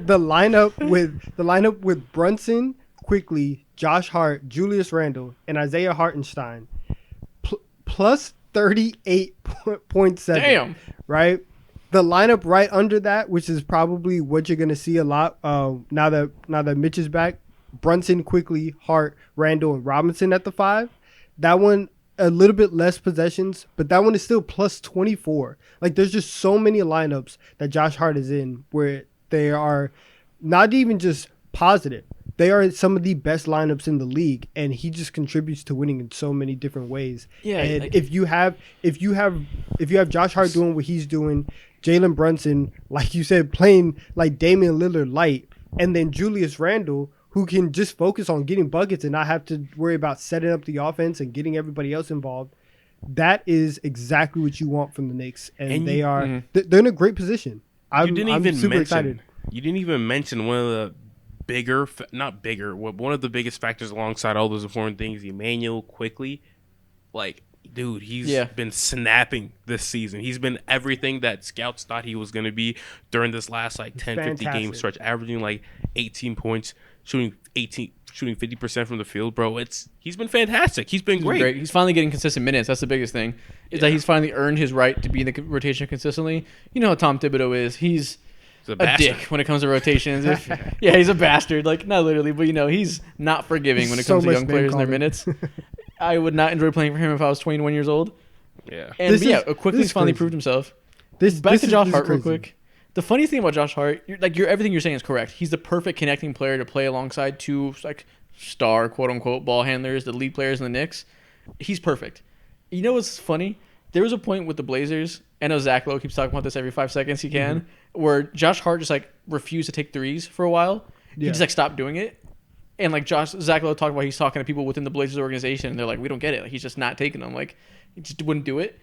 the lineup with Brunson, Quickly, Josh Hart, Julius Randle, and Isaiah Hartenstein, plus 38.7. Damn. Right. The lineup right under that, which is probably what you're gonna see a lot. Now that Mitch is back, Brunson, Quickly, Hart, Randle, and Robinson at the 5. That one, a little bit less possessions, but that one is still plus 24. Like, there's just so many lineups that Josh Hart is in where they are not even just positive. They are some of the best lineups in the league, and he just contributes to winning in so many different ways. Yeah, and like, if you have Josh Hart doing what he's doing, Jalen Brunson, like you said, playing like Damian Lillard light, and then Julius Randle, who can just focus on getting buckets and not have to worry about setting up the offense and getting everybody else involved. That is exactly what you want from the Knicks, and they are they're in a great position. I'm super excited. You didn't even mention one of the one of the biggest factors alongside all those important things, Emmanuel Quickly. Like, dude, he's been snapping this season. He's been everything that scouts thought he was going to be during this last 10-50 game stretch, averaging 18 points, shooting 50% from the field, bro. He's been fantastic. He's been great. He's finally getting consistent minutes. That's the biggest thing. Is that he's finally earned his right to be in the rotation consistently. You know how Tom Thibodeau is. He's a dick when it comes to rotations. He's a bastard. Like, not literally, but he's not forgiving when it comes to young players and their minutes. I would not enjoy playing for him if I was 21 years old. Yeah. And Quickly's finally proved himself. Back to Josh Hart real quick. The funny thing about Josh Hart, everything you're saying is correct. He's the perfect connecting player to play alongside two star quote unquote ball handlers, the lead players in the Knicks. He's perfect. You know what's funny? There was a point with the Blazers, I know Zach Lowe keeps talking about this every 5 seconds he can, where Josh Hart just refused to take threes for a while. He just stopped doing it. And Zach Lowe talked about, he's talking to people within the Blazers organization, and they're like, we don't get it. He's just not taking them. He just wouldn't do it.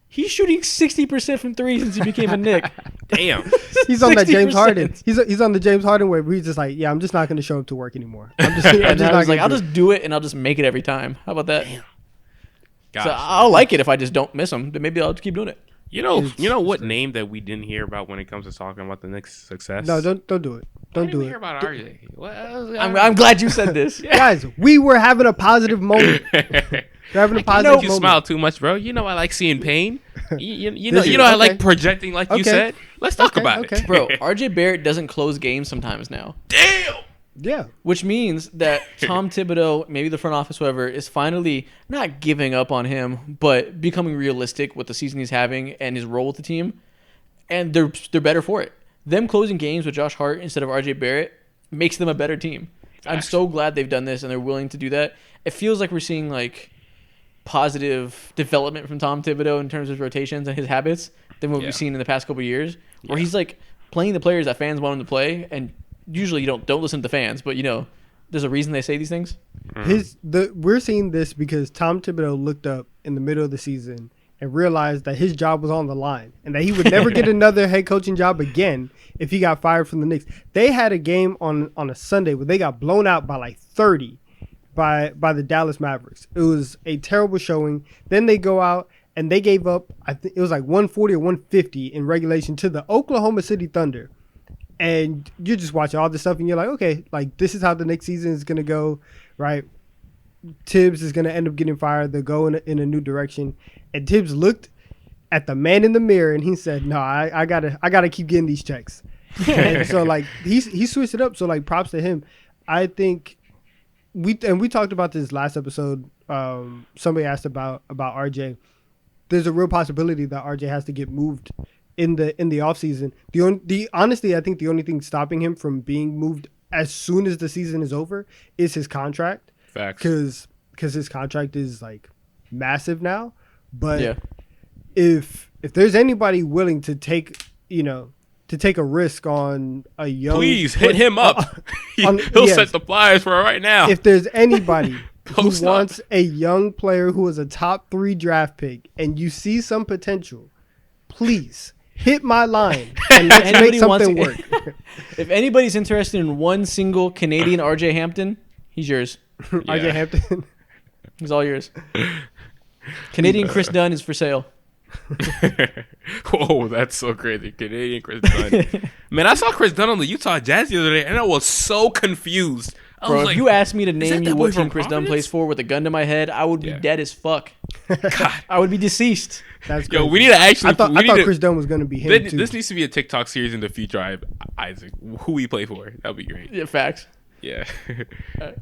He's shooting 60% from threes since he became a Knick. Damn. He's on that James Harden. He's on the James Harden way where he's just I'm just not going to show up to work anymore. I'll just do it and I'll just make it every time. How about that? Damn. So I'll like it if I just don't miss them. Then maybe I'll just keep doing it. You know what name that we didn't hear about when it comes to talking about the Knicks' success? No, don't do it. Don't do it. Hear about RJ. I'm glad you said this. Guys, we were having a positive moment. We're having a positive moment. You smile too much, bro. You know I like seeing pain. You know I like projecting, like you said. Let's talk about it, bro. RJ Barrett doesn't close games sometimes now. Damn. Yeah. Which means that Tom Thibodeau, maybe the front office, whoever, is finally not giving up on him, but becoming realistic with the season he's having and his role with the team. And they're better for it. Them closing games with Josh Hart instead of RJ Barrett makes them a better team. I'm so glad they've done this and they're willing to do that. It feels like we're seeing positive development from Tom Thibodeau in terms of rotations and his habits than what we've seen in the past couple of years, where he's playing the players that fans want him to play. And usually you don't listen to the fans, but there's a reason they say these things. We're seeing this because Tom Thibodeau looked up in the middle of the season and realized that his job was on the line and that he would never get another head coaching job again if he got fired from the Knicks. They had a game on a Sunday where they got blown out by 30 by the Dallas Mavericks. It was a terrible showing. Then they go out and they gave up, I think it was 140 or 150 in regulation to the Oklahoma City Thunder. And you're just watching all this stuff and you're like, okay, this is how the next season is going to go, right? Tibbs is going to end up getting fired. They'll go in a new direction. And Tibbs looked at the man in the mirror and he said, no, I gotta keep getting these checks. And so he switched it up. So props to him. I think we talked about this last episode. Somebody asked about RJ. There's a real possibility that RJ has to get moved in the offseason. Honestly, I think the only thing stopping him from being moved as soon as the season is over is his contract. Facts. Because his contract is massive now. But if there's anybody willing to take a risk on a young, please hit him up. He'll set the flyers for it right now. If there's anybody who wants a young player who is a top 3 draft pick and you see some potential, please hit my line and let's make something work. If anybody's interested in one single Canadian RJ Hampton, he's yours. RJ Hampton. He's all yours. Canadian Chris Dunn is for sale. Whoa, that's so crazy. Canadian Chris Dunn. Man, I saw Chris Dunn on the Utah Jazz the other day, and I was so confused. Bro, if you asked me to name you what team Chris Dunn Providence? plays for with a gun to my head, I would be dead as fuck. God. I would be deceased. That's crazy. Yo, we need to actually. I thought Chris Dunn was gonna be him too. This needs to be a TikTok series in the future. Isaac, who we play for? That'd be great. Yeah, facts. Yeah.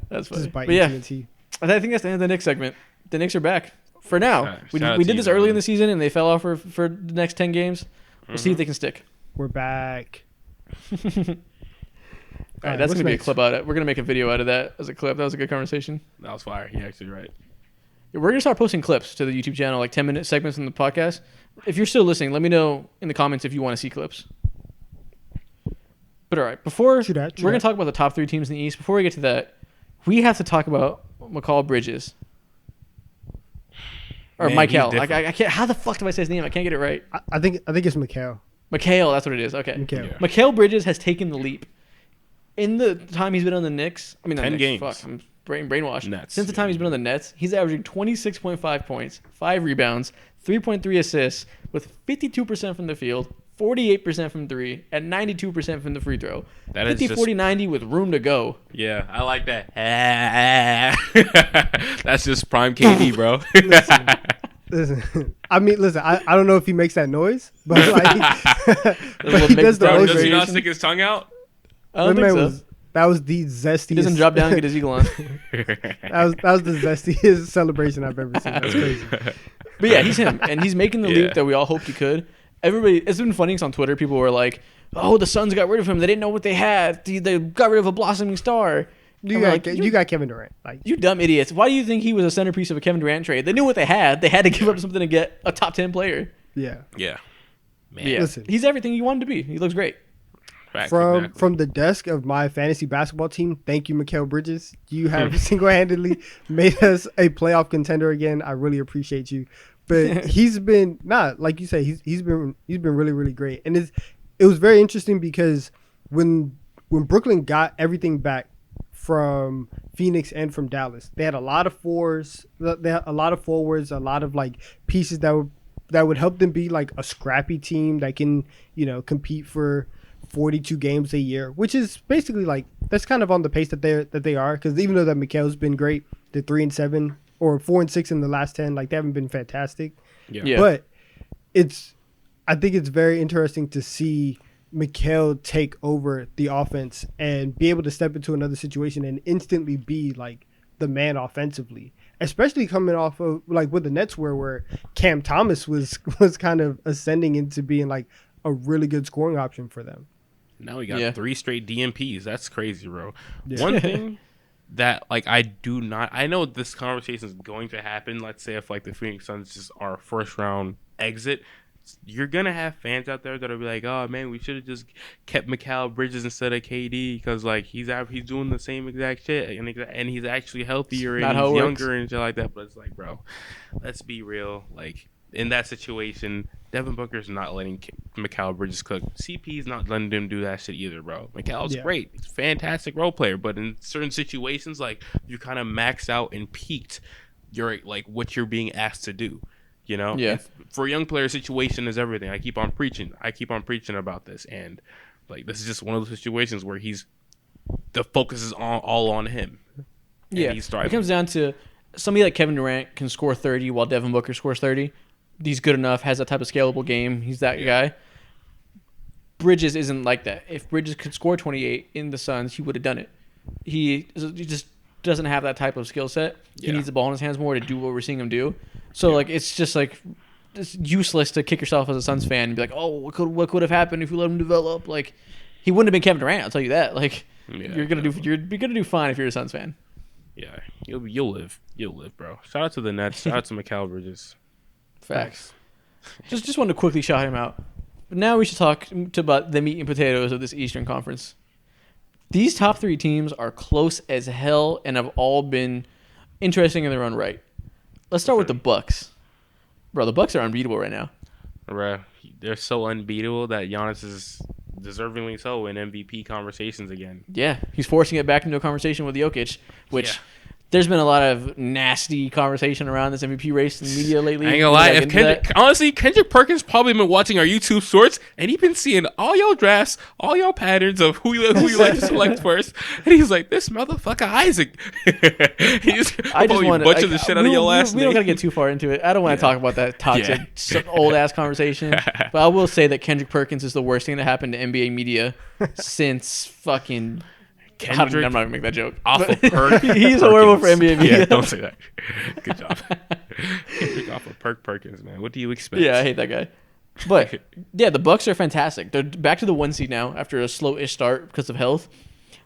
That's funny. Just by But yeah, AT&T. I think that's the end of the Knicks segment. The Knicks are back for now. We Shout out did to this you, early in man. the season, and they fell off for the next 10 games. We'll see if they can stick. We're back. All right, that's gonna be a clip out of it. We're gonna make a video out of that as a clip. That was a good conversation. That was fire. You're actually right. We're gonna start posting clips to the YouTube channel, like 10-minute segments in the podcast. If you're still listening, let me know in the comments if you want to see clips. But all right, we're gonna talk about the top 3 teams in the East. Before we get to that, we have to talk about Mikal Bridges or Man, Mikal. I can't. How the fuck do I say his name? I can't get it right. I think it's Mikal. Mikal, that's what it is. Okay. Mikal. Yeah. Mikal Bridges has taken the leap. In the time he's been on the Knicks, 10 games. Fuck, I'm brainwashed. Nets, Since the time he's been on the Nets, he's averaging 26.5 points, 5 rebounds, 3.3 assists, with 52% from the field, 48% from 3, and 92% from the free throw. That 50, is just, 40, 90 with room to go. Yeah, I like that. That's just prime KD, bro. Listen, I don't know if he makes that noise, but but he does the Bro, voice does he not variation. stick his tongue out? I don't think so. That was the zestiest. He doesn't drop down and get his eagle on. that was the zestiest celebration I've ever seen. That's crazy. But yeah, he's him, and he's making the Yeah. leap that we all hoped he could. Everybody, it's been funny 'cause on Twitter, people were like, "Oh, the Suns got rid of him. They didn't know what they had. They got rid of a blossoming star." You got Kevin Durant. Like You dumb idiots. Why do you think he was a centerpiece of a Kevin Durant trade? They knew what they had. They had to give up something to get a top 10 player. yeah. Yeah. Man. Yeah. Listen. He's everything you wanted to be. He looks great. Facts, From exactly. the desk of my fantasy basketball team, thank you, Mikal Bridges. You have single-handedly made us a playoff contender again. I really appreciate you. But he's been like you say, he's been really, really great. And it was very interesting because when Brooklyn got everything back from Phoenix and from Dallas, they had a lot of fours, they had a lot of forwards, a lot of like pieces that would help them be like a scrappy team that can, compete for 42 games a year, which is basically like that's kind of on the pace that they are, because even though that Mikal's been great, they're 3-7 or 4-6 in the last 10, like they haven't been fantastic. Yeah. But I think it's very interesting to see Mikal take over the offense and be able to step into another situation and instantly be like the man offensively, especially coming off of like what the Nets were, where Cam Thomas was kind of ascending into being like a really good scoring option for them. Now we got 3 straight DMPs. That's crazy, bro. Yeah. One thing that like I know this conversation is going to happen. Let's say if like the Phoenix Suns just are a first round exit, you're gonna have fans out there that'll be like, "Oh man, we should have just kept Mikal Bridges instead of KD because like he's doing the same exact shit and he's actually healthier and he's younger and shit like that." But it's like, bro, let's be real. Like in that situation, Devin Booker's not letting Mikal Bridges cook. CP's not letting him do that shit either, bro. Mikal's great. He's a fantastic role player, but in certain situations, like you kind of maxed out and peaked your like what you're being asked to do. Yeah. And for a young player, situation is everything. I keep on preaching about this, and like this is just one of those situations where the focus is all on him. Yeah, he's thriving. It comes down to somebody like Kevin Durant can score 30 while Devin Booker scores 30. He's good enough, has that type of scalable game. He's that guy. Bridges isn't like that. If Bridges could score 28 in the Suns, he would have done it. He just doesn't have that type of skill set. He needs the ball in his hands more to do what we're seeing him do. So like it's just like it's useless to kick yourself as a Suns fan and be like, oh, what could have happened if we let him develop? Like he wouldn't have been Kevin Durant. I'll tell you that. Like you're gonna do fine if you're a Suns fan. Yeah, you'll live, bro. Shout out to the Nets. Shout out to Mikal Bridges. Facts. Just wanted to quickly shout him out. But now we should talk about the meat and potatoes of this Eastern Conference. These top 3 teams are close as hell and have all been interesting in their own right. Let's start with the Bucks. Bro, the Bucks are unbeatable right now. Bro, they're so unbeatable that Giannis is deservingly so in MVP conversations again. Yeah, he's forcing it back into a conversation with Jokic, which There's been a lot of nasty conversation around this MVP race in the media lately. I ain't gonna lie. If Kendrick Perkins probably been watching our YouTube shorts, and he been seeing all your drafts, all your patterns of who you like to select first, and he's like, "This motherfucker Isaac." I just want to butcher the shit out of your last name. We don't gotta get too far into it. I don't want to talk about that toxic old ass conversation. But I will say that Kendrick Perkins is the worst thing that happened to NBA media since fucking. Kendrick, I'm not gonna make that joke. Awful He's horrible for NBA media. Yeah, don't say that. Good job. Kendrick off of Perkins, man. What do you expect? Yeah, I hate that guy. But yeah, the Bucks are fantastic. They're back to the 1 seed now after a slow-ish start because of health.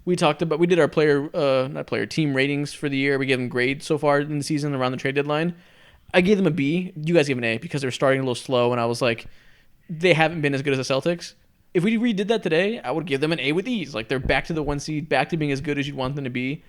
We did our team ratings for the year. We gave them grades so far in the season around the trade deadline. I gave them a B. You guys gave an A because they're starting a little slow, and I was like, they haven't been as good as the Celtics. If we redid that today, I would give them an A with ease. Like, they're back to the 1 seed, back to being as good as you'd want them to be.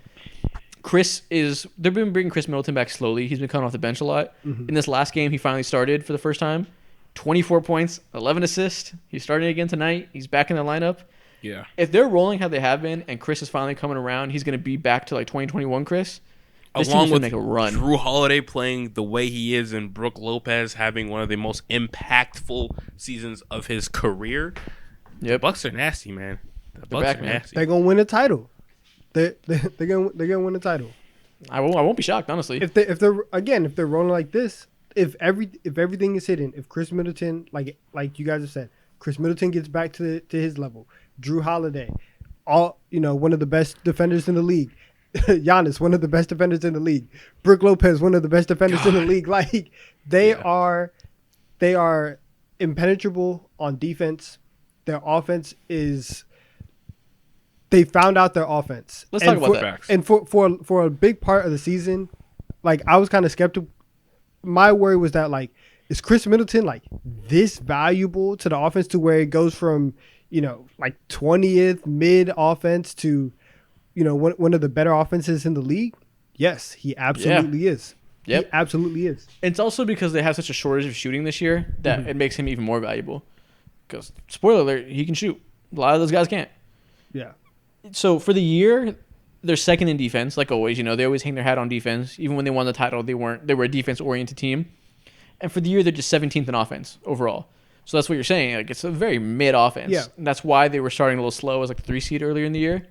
They've been bringing Chris Middleton back slowly. He's been coming off the bench a lot. Mm-hmm. In this last game, he finally started for the first time. 24 points, 11 assists. He's starting again tonight. He's back in the lineup. Yeah. If they're rolling how they have been, and Chris is finally coming around, he's going to be back to like 2021 Chris. This Along with make a run. Drew Holiday playing the way he is and Brook Lopez having one of the most impactful seasons of his career. The Bucks are nasty, man. The Bucks are nasty. They're gonna win a title. They're gonna win a title. I won't be shocked, honestly. If they're rolling like this, if everything is hidden, if Chris Middleton, like you guys have said, Chris Middleton gets back to his level. Drew Holiday, one of the best defenders in the league. Giannis, one of the best defenders in the league. Brook Lopez, one of the best defenders in the league. Like they are impenetrable on defense. Their offense is. They found out their offense. Let's talk about that. And for a big part of the season, like I was kind of skeptical. My worry was that like, is Chris Middleton like this valuable to the offense to where it goes from like 20th mid offense to one of the better offenses in the league? Yes, he absolutely is. Yep. He absolutely is. It's also because they have such a shortage of shooting this year that it makes him even more valuable. Because, spoiler alert, he can shoot. A lot of those guys can't. Yeah. So, for the year, they're second in defense, like always. They always hang their hat on defense. Even when they won the title, they were a defense-oriented team. And for the year, they're just 17th in offense overall. So that's what you're saying. Like, it's a very mid-offense. Yeah. And that's why they were starting a little slow as like the 3 seed earlier in the year.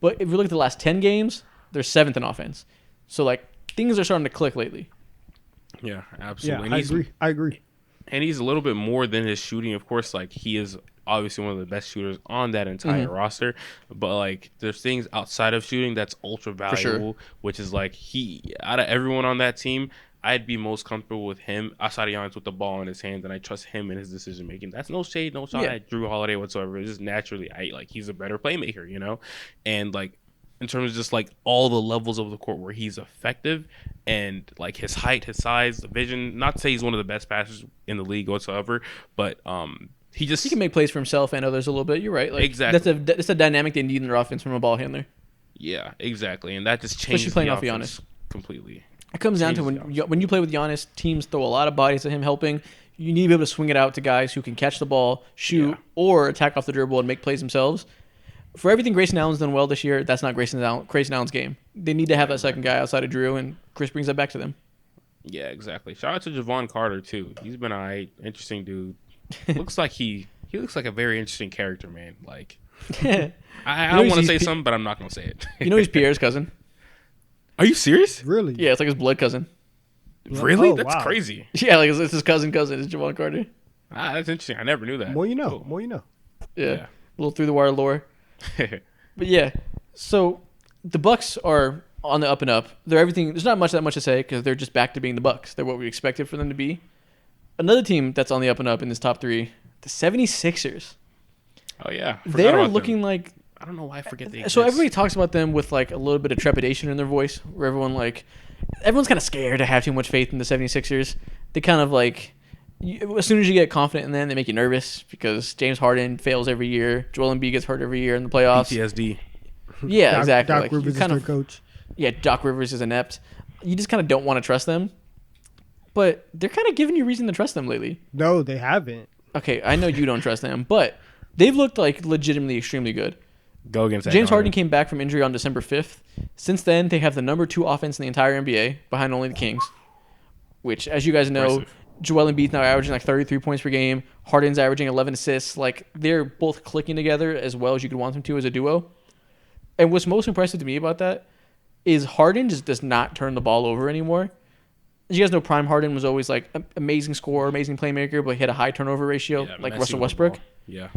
But if you look at the last 10 games, they're 7th in offense. So, like, things are starting to click lately. Yeah, absolutely. Yeah, I agree. And he's a little bit more than his shooting. Of course, like, he is obviously one of the best shooters on that entire roster. But, like, there's things outside of shooting that's ultra valuable, which is, like, out of everyone on that team, I'd be most comfortable with him outside of Giannis with the ball in his hands, and I trust him in his decision making. That's no shade, no shot at Drew Holiday whatsoever. It's just naturally, he's a better playmaker, and like in terms of just like all the levels of the court where he's effective and like his height, his size, the vision. Not to say he's one of the best passers in the league whatsoever, but he can make plays for himself and others a little bit. You're right. Like, exactly. That's a dynamic they need in their offense from a ball handler. Yeah, exactly, and that just changes especially playing the off offense Giannis completely. It comes down to when you play with Giannis, teams throw a lot of bodies at him helping. You need to be able to swing it out to guys who can catch the ball, shoot, or attack off the dribble and make plays themselves. For everything Grayson Allen's done well this year, that's not Grayson Allen's game. They need to have that second guy outside of Drew, and Chris brings that back to them. Yeah, exactly. Shout out to Javon Carter, too. He's been an interesting dude. looks like he looks like a very interesting character, man. Like, I don't want to say something, but I'm not going to say it. He's Pierre's cousin. Are you serious? Really? Yeah, it's like his blood cousin. Really? That's crazy. Yeah, like it's his cousin. It's Javon Carter. That's interesting. I never knew that. More you know. More you know. Yeah. A little through the wire lore. But yeah, so the Bucks are on the up and up. They're everything. There's not that much to say because they're just back to being the Bucks. They're what we expected for them to be. Another team that's on the up and up in this top 3, the 76ers. Oh yeah, they're looking like. I don't know why I forget they exist. So everybody talks about them with like a little bit of trepidation in their voice, where everyone's kind of scared to have too much faith in the 76ers. They kind of like, as soon as you get confident in them, they make you nervous because James Harden fails every year. Joel Embiid gets hurt every year in the playoffs. PTSD. Yeah, exactly. Doc Rivers is their coach. Yeah, Doc Rivers is inept. You just kind of don't want to trust them. But they're kind of giving you reason to trust them lately. No, they haven't. Okay, I know you don't trust them, but they've looked like legitimately extremely good. Go against that. James Harden Donovan. came back from injury on December 5th. Since then, they have the number 2 offense in the entire NBA, behind only the Kings. Which, as you guys know, Impressive. Joel Embiid's now averaging like 33 points per game. Harden's averaging 11 assists. Like, they're both clicking together as well as you could want them to as a duo. And what's most impressive to me about that is Harden just does not turn the ball over anymore. As you guys know, Prime Harden was always like an amazing scorer, amazing playmaker, but he had a high turnover ratio, like messy Russell with the Westbrook. ball. Yeah.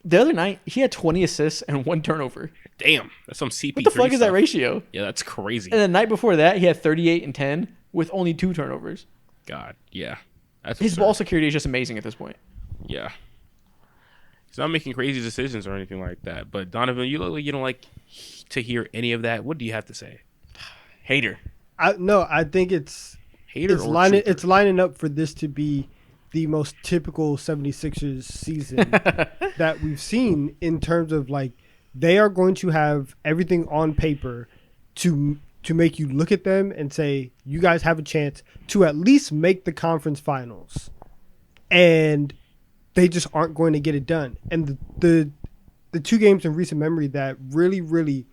The other night, he had 20 assists and 1 turnover. Damn, that's some CP3 What the fuck is that stuff. ratio? Yeah, that's crazy. And the night before that, he had 38 and 10 with only 2 turnovers. God, yeah. That's His absurd. ball security is just amazing at this point. Yeah. He's not making crazy decisions or anything like that. But Donovan, you look like you don't like to hear any of that. What do you have to say? Hater. I think Hater it's or lining truther? it's lining up for this to be the most typical 76ers season that we've seen in terms of like they are going to have everything on paper to make you look at them and say you guys have a chance to at least make the conference finals, and they just aren't going to get it done. And the 2 games in recent memory that really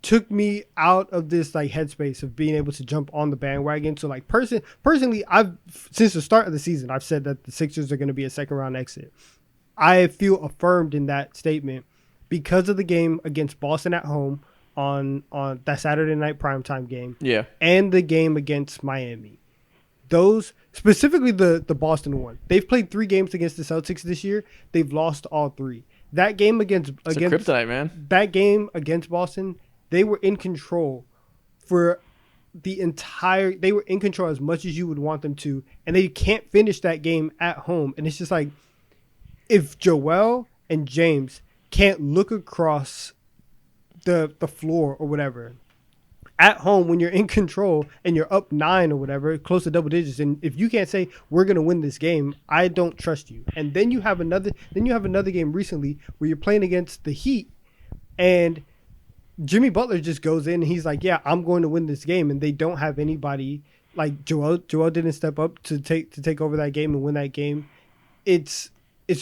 took me out of this like headspace of being able to jump on the bandwagon. So like personally, I've since the start of the season, I've said that the Sixers are going to be a second round exit. I feel affirmed in that statement because of the game against Boston at home on that Saturday night primetime game. Yeah. And the game against Miami. Those specifically the Boston one. They've played 3 games against the Celtics this year. They've lost all 3. That game against It's a kryptonite, man. that game against Boston, they were in control for the entire. They were in control as much as you would want them to, and they can't finish that game at home. And it's just like if Joel and James can't look across the floor or whatever at home when you're in control and you're up 9 or whatever, close to double digits, and if you can't say we're gonna win this game, I don't trust you. And then you have another game recently where you're playing against the Heat, and Jimmy Butler just goes in and he's like, yeah, I'm going to win this game, and they don't have anybody like Joel didn't step up to take over that game and win that game. It's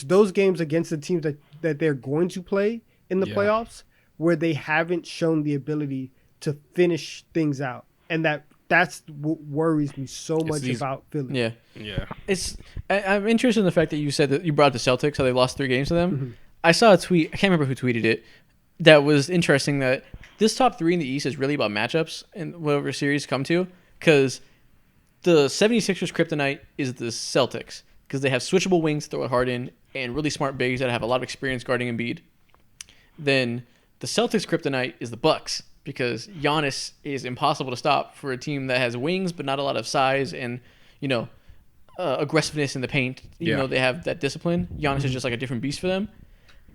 those games against the teams that they're going to play in the playoffs where they haven't shown the ability to finish things out, and that's what worries me so much about Philly. Yeah. Yeah. I'm interested in the fact that you said that you brought up the Celtics, how they lost 3 games to them. Mm-hmm. I saw a tweet, I can't remember who tweeted it, that was interesting that this top 3 in the East is really about matchups and whatever series come to, because the 76ers kryptonite is the Celtics, because they have switchable wings, throw it hard in, and really smart bigs that have a lot of experience guarding Embiid. Then the Celtics kryptonite is the Bucks, because Giannis is impossible to stop for a team that has wings but not a lot of size and, aggressiveness in the paint. Even though they have that discipline, Giannis is just like a different beast for them.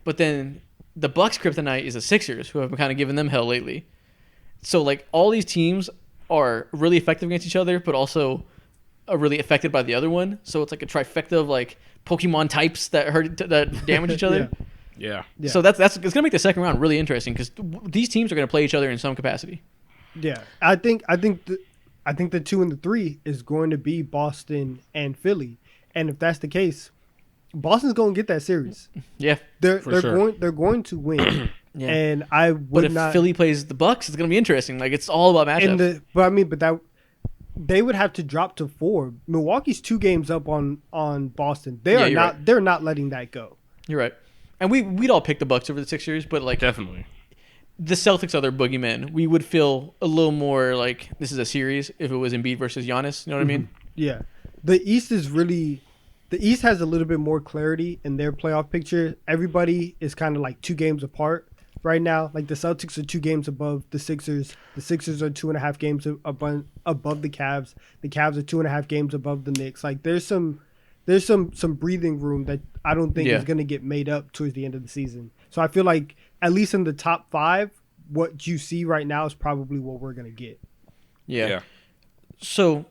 But then the Bucks kryptonite is the Sixers, who have been kind of giving them hell lately. So like all these teams are really effective against each other, but also are really affected by the other one. So it's like a trifecta of like Pokemon types that damage each other. Yeah. So that's it's gonna make the second round really interesting because these teams are gonna play each other in some capacity. Yeah, I think the 2 and the 3 is going to be Boston and Philly, and if that's the case, Boston's going to get that series. Yeah, they're sure. going to win. yeah. And I would But if not. Philly plays the Bucks, it's gonna be interesting. Like it's all about matchups. But they would have to drop to 4. Milwaukee's 2 games up on Boston. They're not letting that go. You're right. And we'd all pick the Bucks over the Sixers, but like Definitely. the Celtics are their boogeymen. We would feel a little more like this is a series if it was Embiid versus Giannis. You know what I mean? Yeah, the East has a little bit more clarity in their playoff picture. Everybody is kind of like 2 games apart right now. Like the Celtics are 2 games above the Sixers. The Sixers are 2.5 games above the Cavs. The Cavs are 2.5 games above the Knicks. Like there's some breathing room that I don't think is going to get made up towards the end of the season. So I feel like at least in the top 5, what you see right now is probably what we're going to get. Yeah. So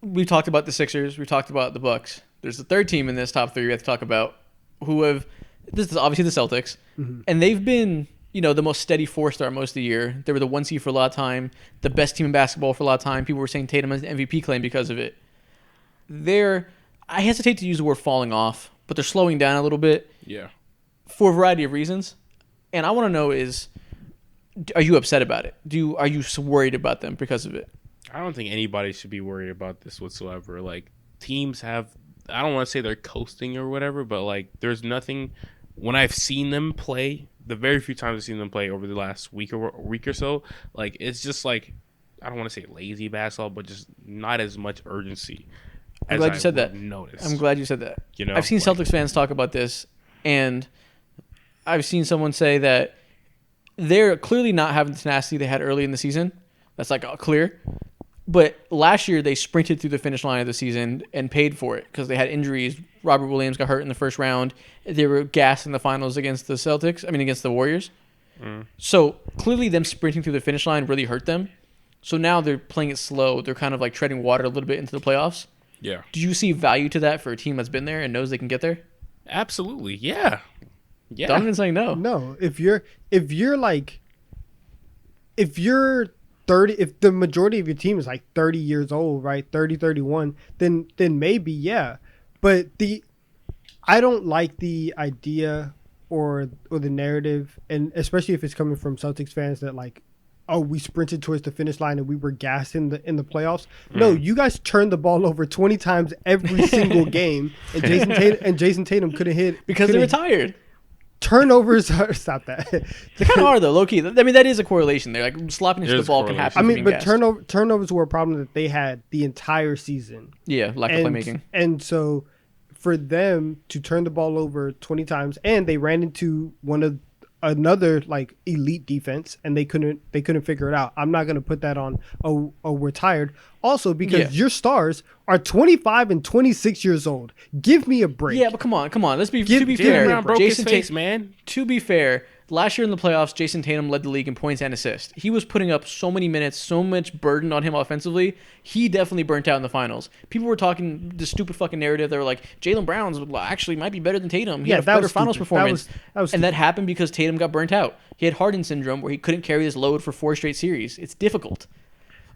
we talked about the Sixers. We talked about the Bucks. There's a third team in this top 3 we have to talk about this is obviously the Celtics. Mm-hmm. And they've been, the most steady 4-star most of the year. They were the 1 seed for a lot of time, the best team in basketball for a lot of time. People were saying Tatum has an MVP claim because of it. I hesitate to use the word falling off, but they're slowing down a little bit. Yeah. For a variety of reasons. And I want to know is, are you upset about it? Are you worried about them because of it? I don't think anybody should be worried about this whatsoever. Like, teams have, I don't want to say they're coasting or whatever, but like, there's nothing. When I've seen them play, the very few times I've seen them play over the last week or so, like, it's just like, I don't want to say lazy basketball, but just not as much urgency. I'm glad you said that. Noticed. I'm glad you said that. You know, I've seen Celtics fans talk about this, and I've seen someone say that they're clearly not having the tenacity they had early in the season. That's like clear. But last year, they sprinted through the finish line of the season and paid for it because they had injuries. Robert Williams got hurt in the first round. They were gassed in the finals against the Warriors. So clearly them sprinting through the finish line really hurt them. So now they're playing it slow. They're kind of like treading water a little bit into the playoffs. Yeah. Do you see value to that for a team that's been there and knows they can get there? Absolutely. Yeah. Yeah. Donovan's saying no. No. If you're 30, if the majority of your team is like 30 years old, right? 30, 31, then maybe, yeah. But I don't like the idea or the narrative, and especially if it's coming from Celtics fans that like, oh, we sprinted towards the finish line and we were gassed in the playoffs. No, you guys turned the ball over 20 times every single game, and Jason Tatum couldn't hit because they were tired. Turnovers stop that. They kind of are though, low key. I mean, that is a correlation there. Like sloppiness of the ball can happen. I mean, but turnovers were a problem that they had the entire season. Yeah, lack of playmaking. And so, for them to turn the ball over 20 times, and they ran into another like elite defense, and they couldn't figure it out. I'm not gonna put that on. Oh, we're tired. Also, because your stars are 25 and 26 years old. Give me a break. Yeah, but come on. Let's be to be fair. Jason Tatum, man. To be fair, last year in the playoffs, Jason Tatum led the league in points and assists. He was putting up so many minutes, so much burden on him offensively. He definitely burnt out in the finals. People were talking the stupid fucking narrative. They were like, Jaylen Brown's actually might be better than Tatum. He had a better finals performance. And that happened because Tatum got burnt out. He had Harden syndrome where he couldn't carry this load for 4 straight series. It's difficult.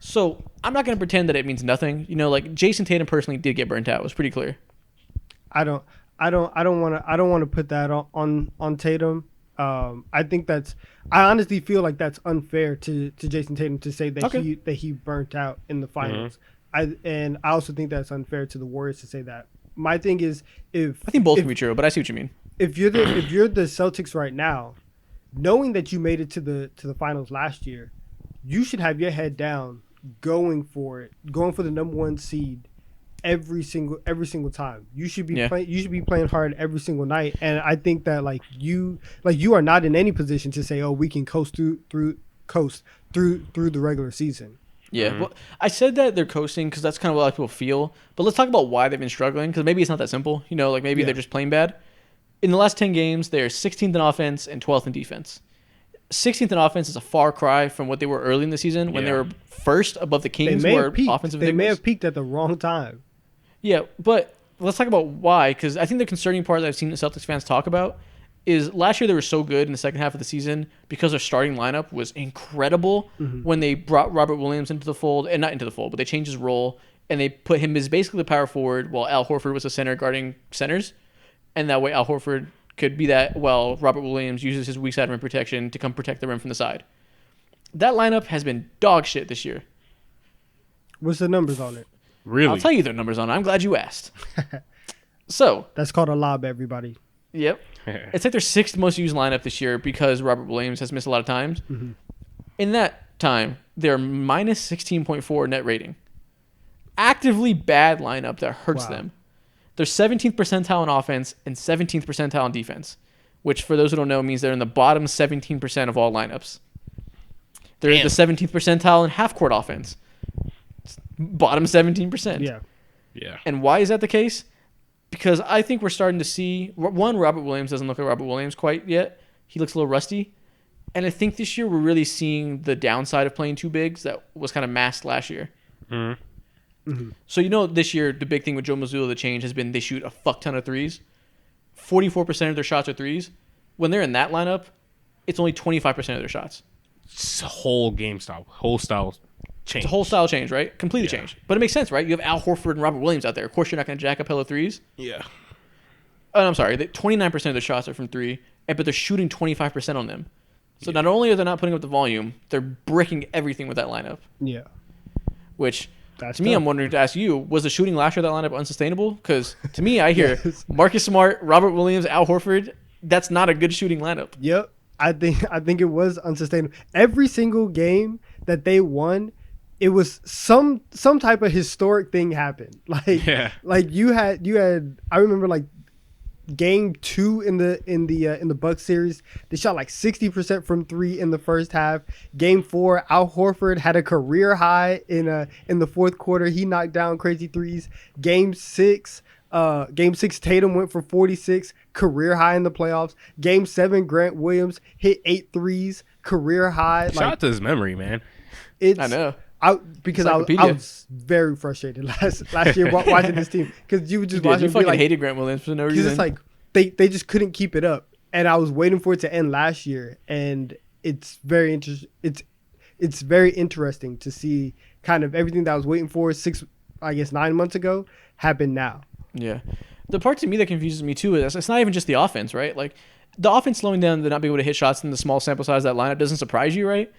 So I'm not going to pretend that it means nothing. You know, like Jason Tatum personally did get burnt out. It was pretty clear. I don't want to put that on Tatum. I think I honestly feel like that's unfair to Jason Tatum to say that he burnt out in the finals. I also think that's unfair to the Warriors to say that. My thing is, I think both can be true, but I see what you mean. If you're the Celtics right now, knowing that you made it to the finals last year, you should have your head down, going for the number 1 seed every single time. You should be playing hard every single night. And I think that you are not in any position to say, oh, we can coast through the regular season. Yeah, well, I said that they're coasting because that's kind of what a lot of people feel. But let's talk about why they've been struggling, because maybe it's not that simple. You know, like maybe they're just playing bad. In the last 10 games, they're 16th in offense and 12th in defense. 16th in offense is a far cry from what they were early in the season when they were first above the Kings. They may have peaked at the wrong time. Yeah, but let's talk about why, because I think the concerning part that I've seen the Celtics fans talk about is last year they were so good in the second half of the season because their starting lineup was incredible when they brought Robert Williams into the fold, and not into the fold, but they changed his role, and they put him as basically the power forward while Al Horford was a center guarding centers, and that way Al Horford could be that while Robert Williams uses his weak side rim protection to come protect the rim from the side. That lineup has been dog shit this year. What's the numbers on it? Really? I'll tell you their numbers on it. I'm glad you asked. So that's called a lob, everybody. Yep. It's like their 6th most used lineup this year because Robert Williams has missed a lot of times. In that time, they're minus 16.4 net rating. Actively bad lineup that hurts them. They're 17th percentile on offense and 17th percentile on defense, which for those who don't know means they're in the bottom 17% of all lineups. They're the 17th percentile in half-court offense. Bottom 17%. Yeah. And why is that the case? Because I think we're starting to see, one, Robert Williams doesn't look like Robert Williams quite yet. He looks a little rusty. And I think this year we're really seeing the downside of playing 2 bigs that was kind of masked last year. So, this year, the big thing with Joe Mazzulla, the change has been they shoot a fuck ton of threes. 44% of their shots are threes. When they're in that lineup, it's only 25% of their shots. It's a whole game style, whole style change. It's a whole style change, right? Completely changed. But it makes sense, right? You have Al Horford and Robert Williams out there. Of course, you're not going to jack up hella threes. Yeah. Oh, I'm sorry. 29% of the shots are from 3, but they're shooting 25% on them. So not only are they not putting up the volume, they're bricking everything with that lineup. Yeah. Which, That's to me, tough. I'm wondering to ask you, was the shooting last year of that lineup unsustainable? Because to me, I hear Marcus Smart, Robert Williams, Al Horford. That's not a good shooting lineup. Yep. I think it was unsustainable. Every single game that they won, it was some type of historic thing happened. Like you had I remember like game 2 in the Bucks series, they shot like 60% from 3 in the first half. Game 4, Al Horford had a career high in the fourth quarter. He knocked down crazy threes. Game 6, Tatum went for 46, career high in the playoffs. Game 7, Grant Williams hit 8 threes, career high. Shout out to his memory, man. I know. I was very frustrated last year watching this team because you would just watch. You fucking hated Grant Williams for no reason. It's like they just couldn't keep it up, and I was waiting for it to end last year, and it's very It's very interesting to see kind of everything that I was waiting for 9 months ago happen now. Yeah, the part to me that confuses me too is it's not even just the offense, right? Like the offense slowing down to not be able to hit shots in the small sample size of that lineup doesn't surprise you, right?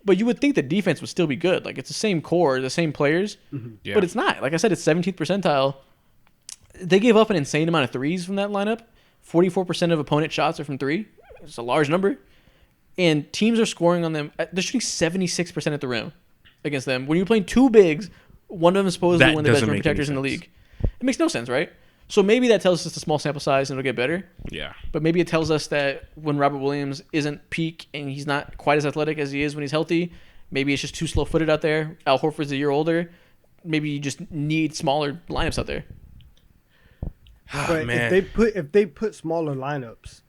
But you would think the defense would still be good. Like, it's the same core, the same players. Mm-hmm. Yeah. But it's not. Like I said, it's 17th percentile. They gave up an insane amount of threes from that lineup. 44% of opponent shots are from 3. It's a large number. And teams are scoring on them. They're shooting 76% at the rim against them. When you're playing 2 bigs, one of them is supposedly one of the best rim protectors in the league. It makes no sense, right? So maybe that tells us it's a small sample size and it'll get better. Yeah. But maybe it tells us that when Robert Williams isn't peak and he's not quite as athletic as he is when he's healthy, maybe it's just too slow-footed out there. Al Horford's a year older. Maybe you just need smaller lineups out there. But man. if they put smaller lineups,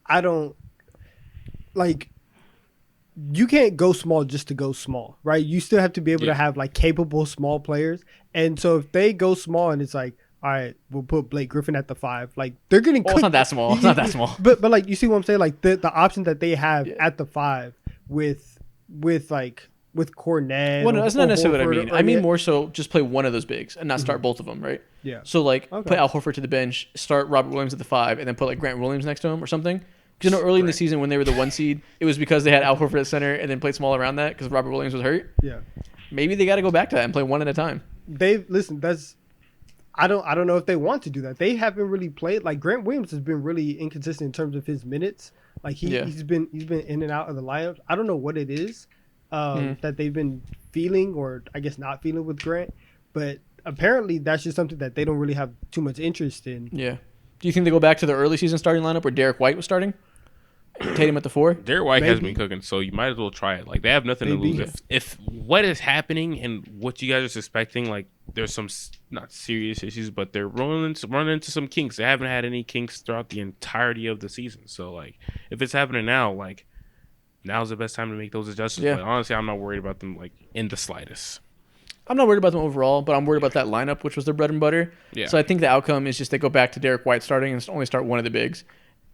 I don't like. You can't go small just to go small, right? You still have to be able to have like capable small players. And so if they go small and it's like, all right, we'll put Blake Griffin at the 5. Like they're getting. It's not that small. It's not that small. But like you see what I'm saying? Like the option that they have at the 5 with Cornet. Well, no, that's not necessarily what I mean. I mean more so just play one of those bigs and not start both of them, right? Yeah. So like put Al Horford to the bench, start Robert Williams at the 5, and then put like Grant Williams next to him or something. Because early in the season when they were the 1 seed, it was because they had Al Horford at center and then played small around that because Robert Williams was hurt. Yeah. Maybe they got to go back to that and play one at a time. I don't know if they want to do that. They haven't really played. Like Grant Williams has been really inconsistent in terms of his minutes. Like he's been in and out of the lineups. I don't know what it is that they've been feeling or I guess not feeling with Grant, but apparently that's just something that they don't really have too much interest in. Yeah. Do you think they go back to the early season starting lineup where Derek White was starting? Tatum at the 4? Derek White has been cooking, so you might as well try it. Like, they have nothing to lose. If what is happening and what you guys are suspecting, like, there's some not serious issues, but they're running into some kinks. They haven't had any kinks throughout the entirety of the season. So, like, if it's happening now, like, now's the best time to make those adjustments. Yeah. But honestly, I'm not worried about them, like, in the slightest. I'm not worried about them overall, but I'm worried about that lineup, which was their bread and butter. Yeah. So I think the outcome is just they go back to Derek White starting and only start one of the bigs.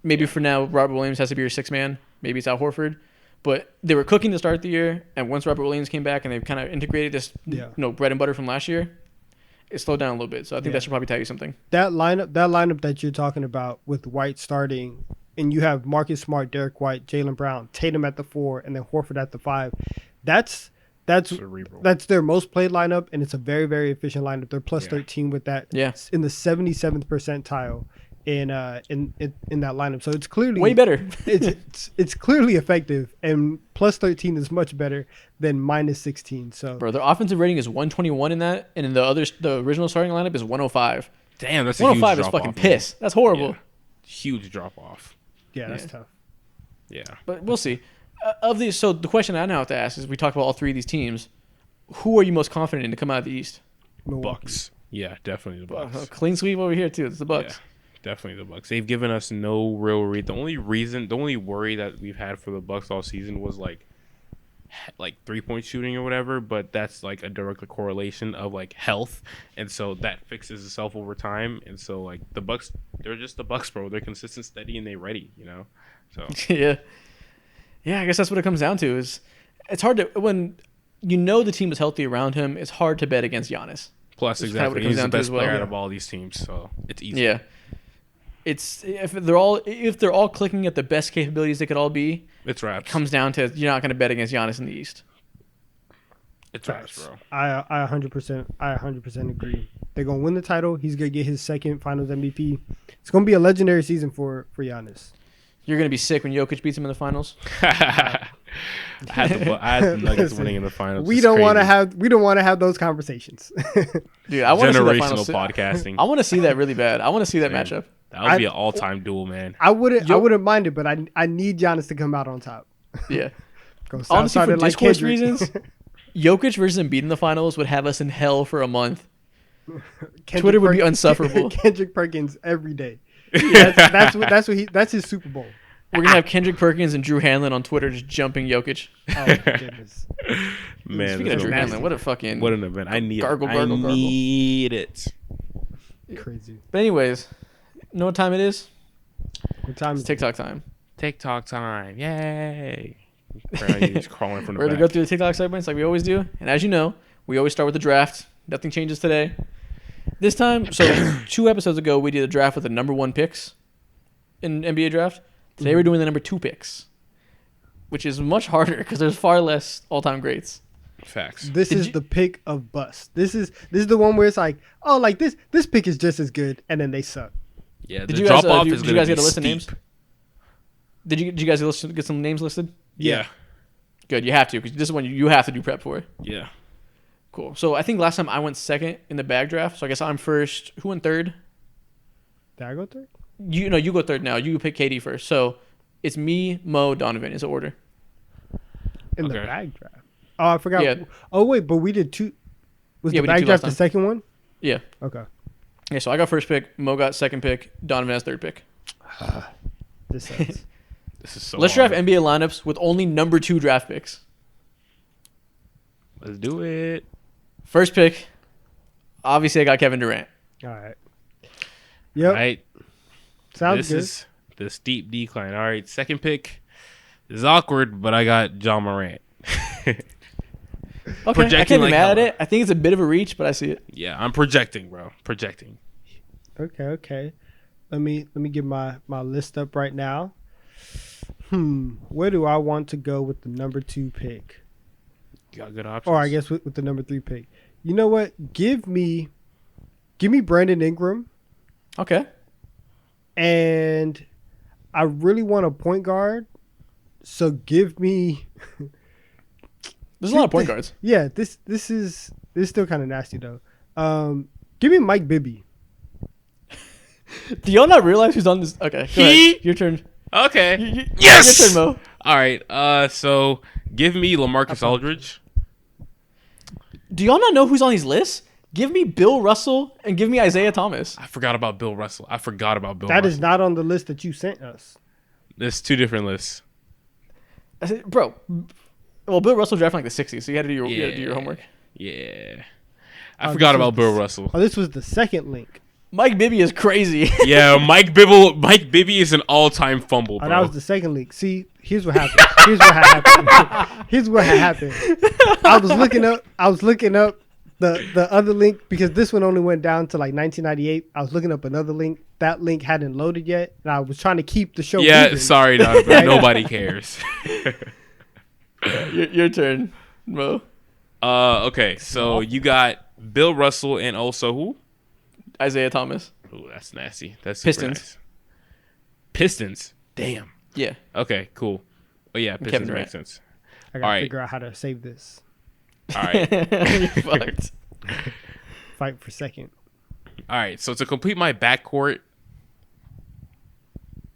Maybe for now, Robert Williams has to be your 6th man. Maybe it's Al Horford. But they were cooking to start the year, and once Robert Williams came back and they've kind of integrated this bread and butter from last year, it slowed down a little bit. So I think that should probably tell you something. That lineup that you're talking about with White starting, and you have Marcus Smart, Derek White, Jaylen Brown, Tatum at the 4, and then Horford at the 5. That's their most played lineup, and it's a very, very efficient lineup. They're plus 13 with that. Yeah. In the 77th percentile in that lineup. So it's clearly way better. it's clearly effective, and plus 13 is much better than minus 16. So bro, their offensive rating is 121 in that, and in the original starting lineup is 105. Damn, that's 105 is fucking piss. That's horrible. Yeah. Huge drop off. Yeah, that's tough. Yeah, but we'll see. Of these, so the question I now have to ask is: we talked about all 3 of these teams. Who are you most confident in to come out of the East? Bucks. Yeah, definitely the Bucks. Clean sweep over here too. It's the Bucks. Yeah. Definitely the Bucks. They've given us no real read. The only worry that we've had for the Bucks all season was like 3-point shooting or whatever, but that's like a direct correlation of like health, and so that fixes itself over time. And so like the Bucks, they're just the Bucks, bro. They're consistent, steady, and they're ready. You know, so yeah. I guess that's what it comes down to. Is it's hard to when you know the team is healthy around him. It's hard to bet against Giannis. Plus, exactly, he's the best player out of all these teams, so it's easy. Yeah. it's if they're all clicking at the best capabilities they could all be, It's wraps. it comes down to you're not going to bet against Giannis in the East. It's wraps, bro. I 100% agree. They're gonna win the title. He's gonna get his second Finals MVP. It's gonna be a legendary season for Giannis. You're going to be sick when Jokic beats him in the finals. I had the Nuggets winning in the finals. We don't want to have those conversations. Dude, I want to see that generational finals. podcasting. I want to see that really bad. I want to see that Same. matchup. That would be an all-time duel, man. I wouldn't mind it, but I need Giannis to come out on top. Yeah. Go Honestly, for south-sided like discourse Kendrick. reasons, Jokic versus Embiid in the finals would have us in hell for a month. Kendrick Twitter would be Perkins- unsufferable. Kendrick Perkins every day. That's his Super Bowl. We're going to have Kendrick Perkins and Drew Hanlon on Twitter just jumping Jokic. Oh my goodness. Man, Speaking of Drew nasty. Hanlon, what a fucking... what an event! I need Gargle, it. gargle, I need it. Crazy. But anyways, you know what time it is? What time It's is it? TikTok time. TikTok time! Yay! He's crawling from the We're going back. to go through the TikTok segments like we always do. And as you know, we always start with the draft. Nothing changes today. This time, so 2 episodes ago, we did a draft with the number 1 picks in NBA draft. Today we're doing the number 2 picks, which is much harder because there's far less all-time greats. Facts. This is the pick of bust. This is the one where it's like, oh, like this pick is just as good, and then they suck. Yeah, Did the you guys, drop off did is you going guys to get be a list of steep. names? Did you guys get some names listed? Yeah. Good, you have to because this is one you have to do prep for. Yeah. Cool. So I think last time I went second in the bag draft, so I guess I'm first. Who went third? Did I go third? You go third now. You pick KD first. So it's me, Mo, Donovan is the order. In the Okay. bag draft. Oh, I forgot. Yeah. Oh wait, but we did 2. Was Yeah, the we did bag 2 draft last the time. second one? Yeah. Okay. Yeah. So I got first pick. Mo got second pick. Donovan has third pick. This sucks. This is so Let's hard. draft NBA lineups with only number 2 draft picks. Let's do it. First pick. Obviously, I got Kevin Durant. All right. Yep. Right. Sounds This good. is the steep decline. All right. Second pick is awkward, but I got John Morant. Okay, I Projecting can't be like mad at hella. it. I think it's a bit of a reach, but I see it. Yeah, I'm projecting, bro. Projecting. Okay. Let me get my list up right now. Where do I want to go with the number 2 pick? You got good options. Or I guess with the number 3 pick. You know what? Give me Brandon Ingram, Okay. and I really want a point guard. So give me There's a lot of point guards. yeah. This is still kind of nasty though. Give me Mike Bibby. Do y'all not realize who's on this? Okay. Go ahead. Your turn. Okay. Yes! Your turn, Mo. All right. So give me LaMarcus Aldridge. Do y'all not know who's on these lists? Give me Bill Russell and give me Isaiah Thomas. I forgot about Bill Russell. That Russell. is not on the list that you sent us. There's 2 different lists. I said, bro. Well, Bill Russell drafted like the 60s, so you had to do your homework. Yeah. I Oh, forgot this was about Bill Russell. Oh, this was the second link. Mike Bibby is crazy. Yeah, Mike Bibby is an all-time fumble, Oh, bro. that was the second link. See, here's what happened. Here's what happened. I was looking up the other link because this one only went down to like 1998. I was looking up another link. That link hadn't loaded yet, and I was trying to keep the show Yeah, moving. sorry, Donovan. Nobody cares. your turn, Mo. Okay, so you got Bill Russell and also who? Isaiah Thomas. Ooh, that's nasty. That's super Pistons. nice. Pistons. Damn. Yeah. Okay, cool. Oh yeah, Kevin Pistons Durant. makes sense. I gotta All right. figure out how to save this. All right. You're fucked. Fight for second. All right. So to complete my backcourt,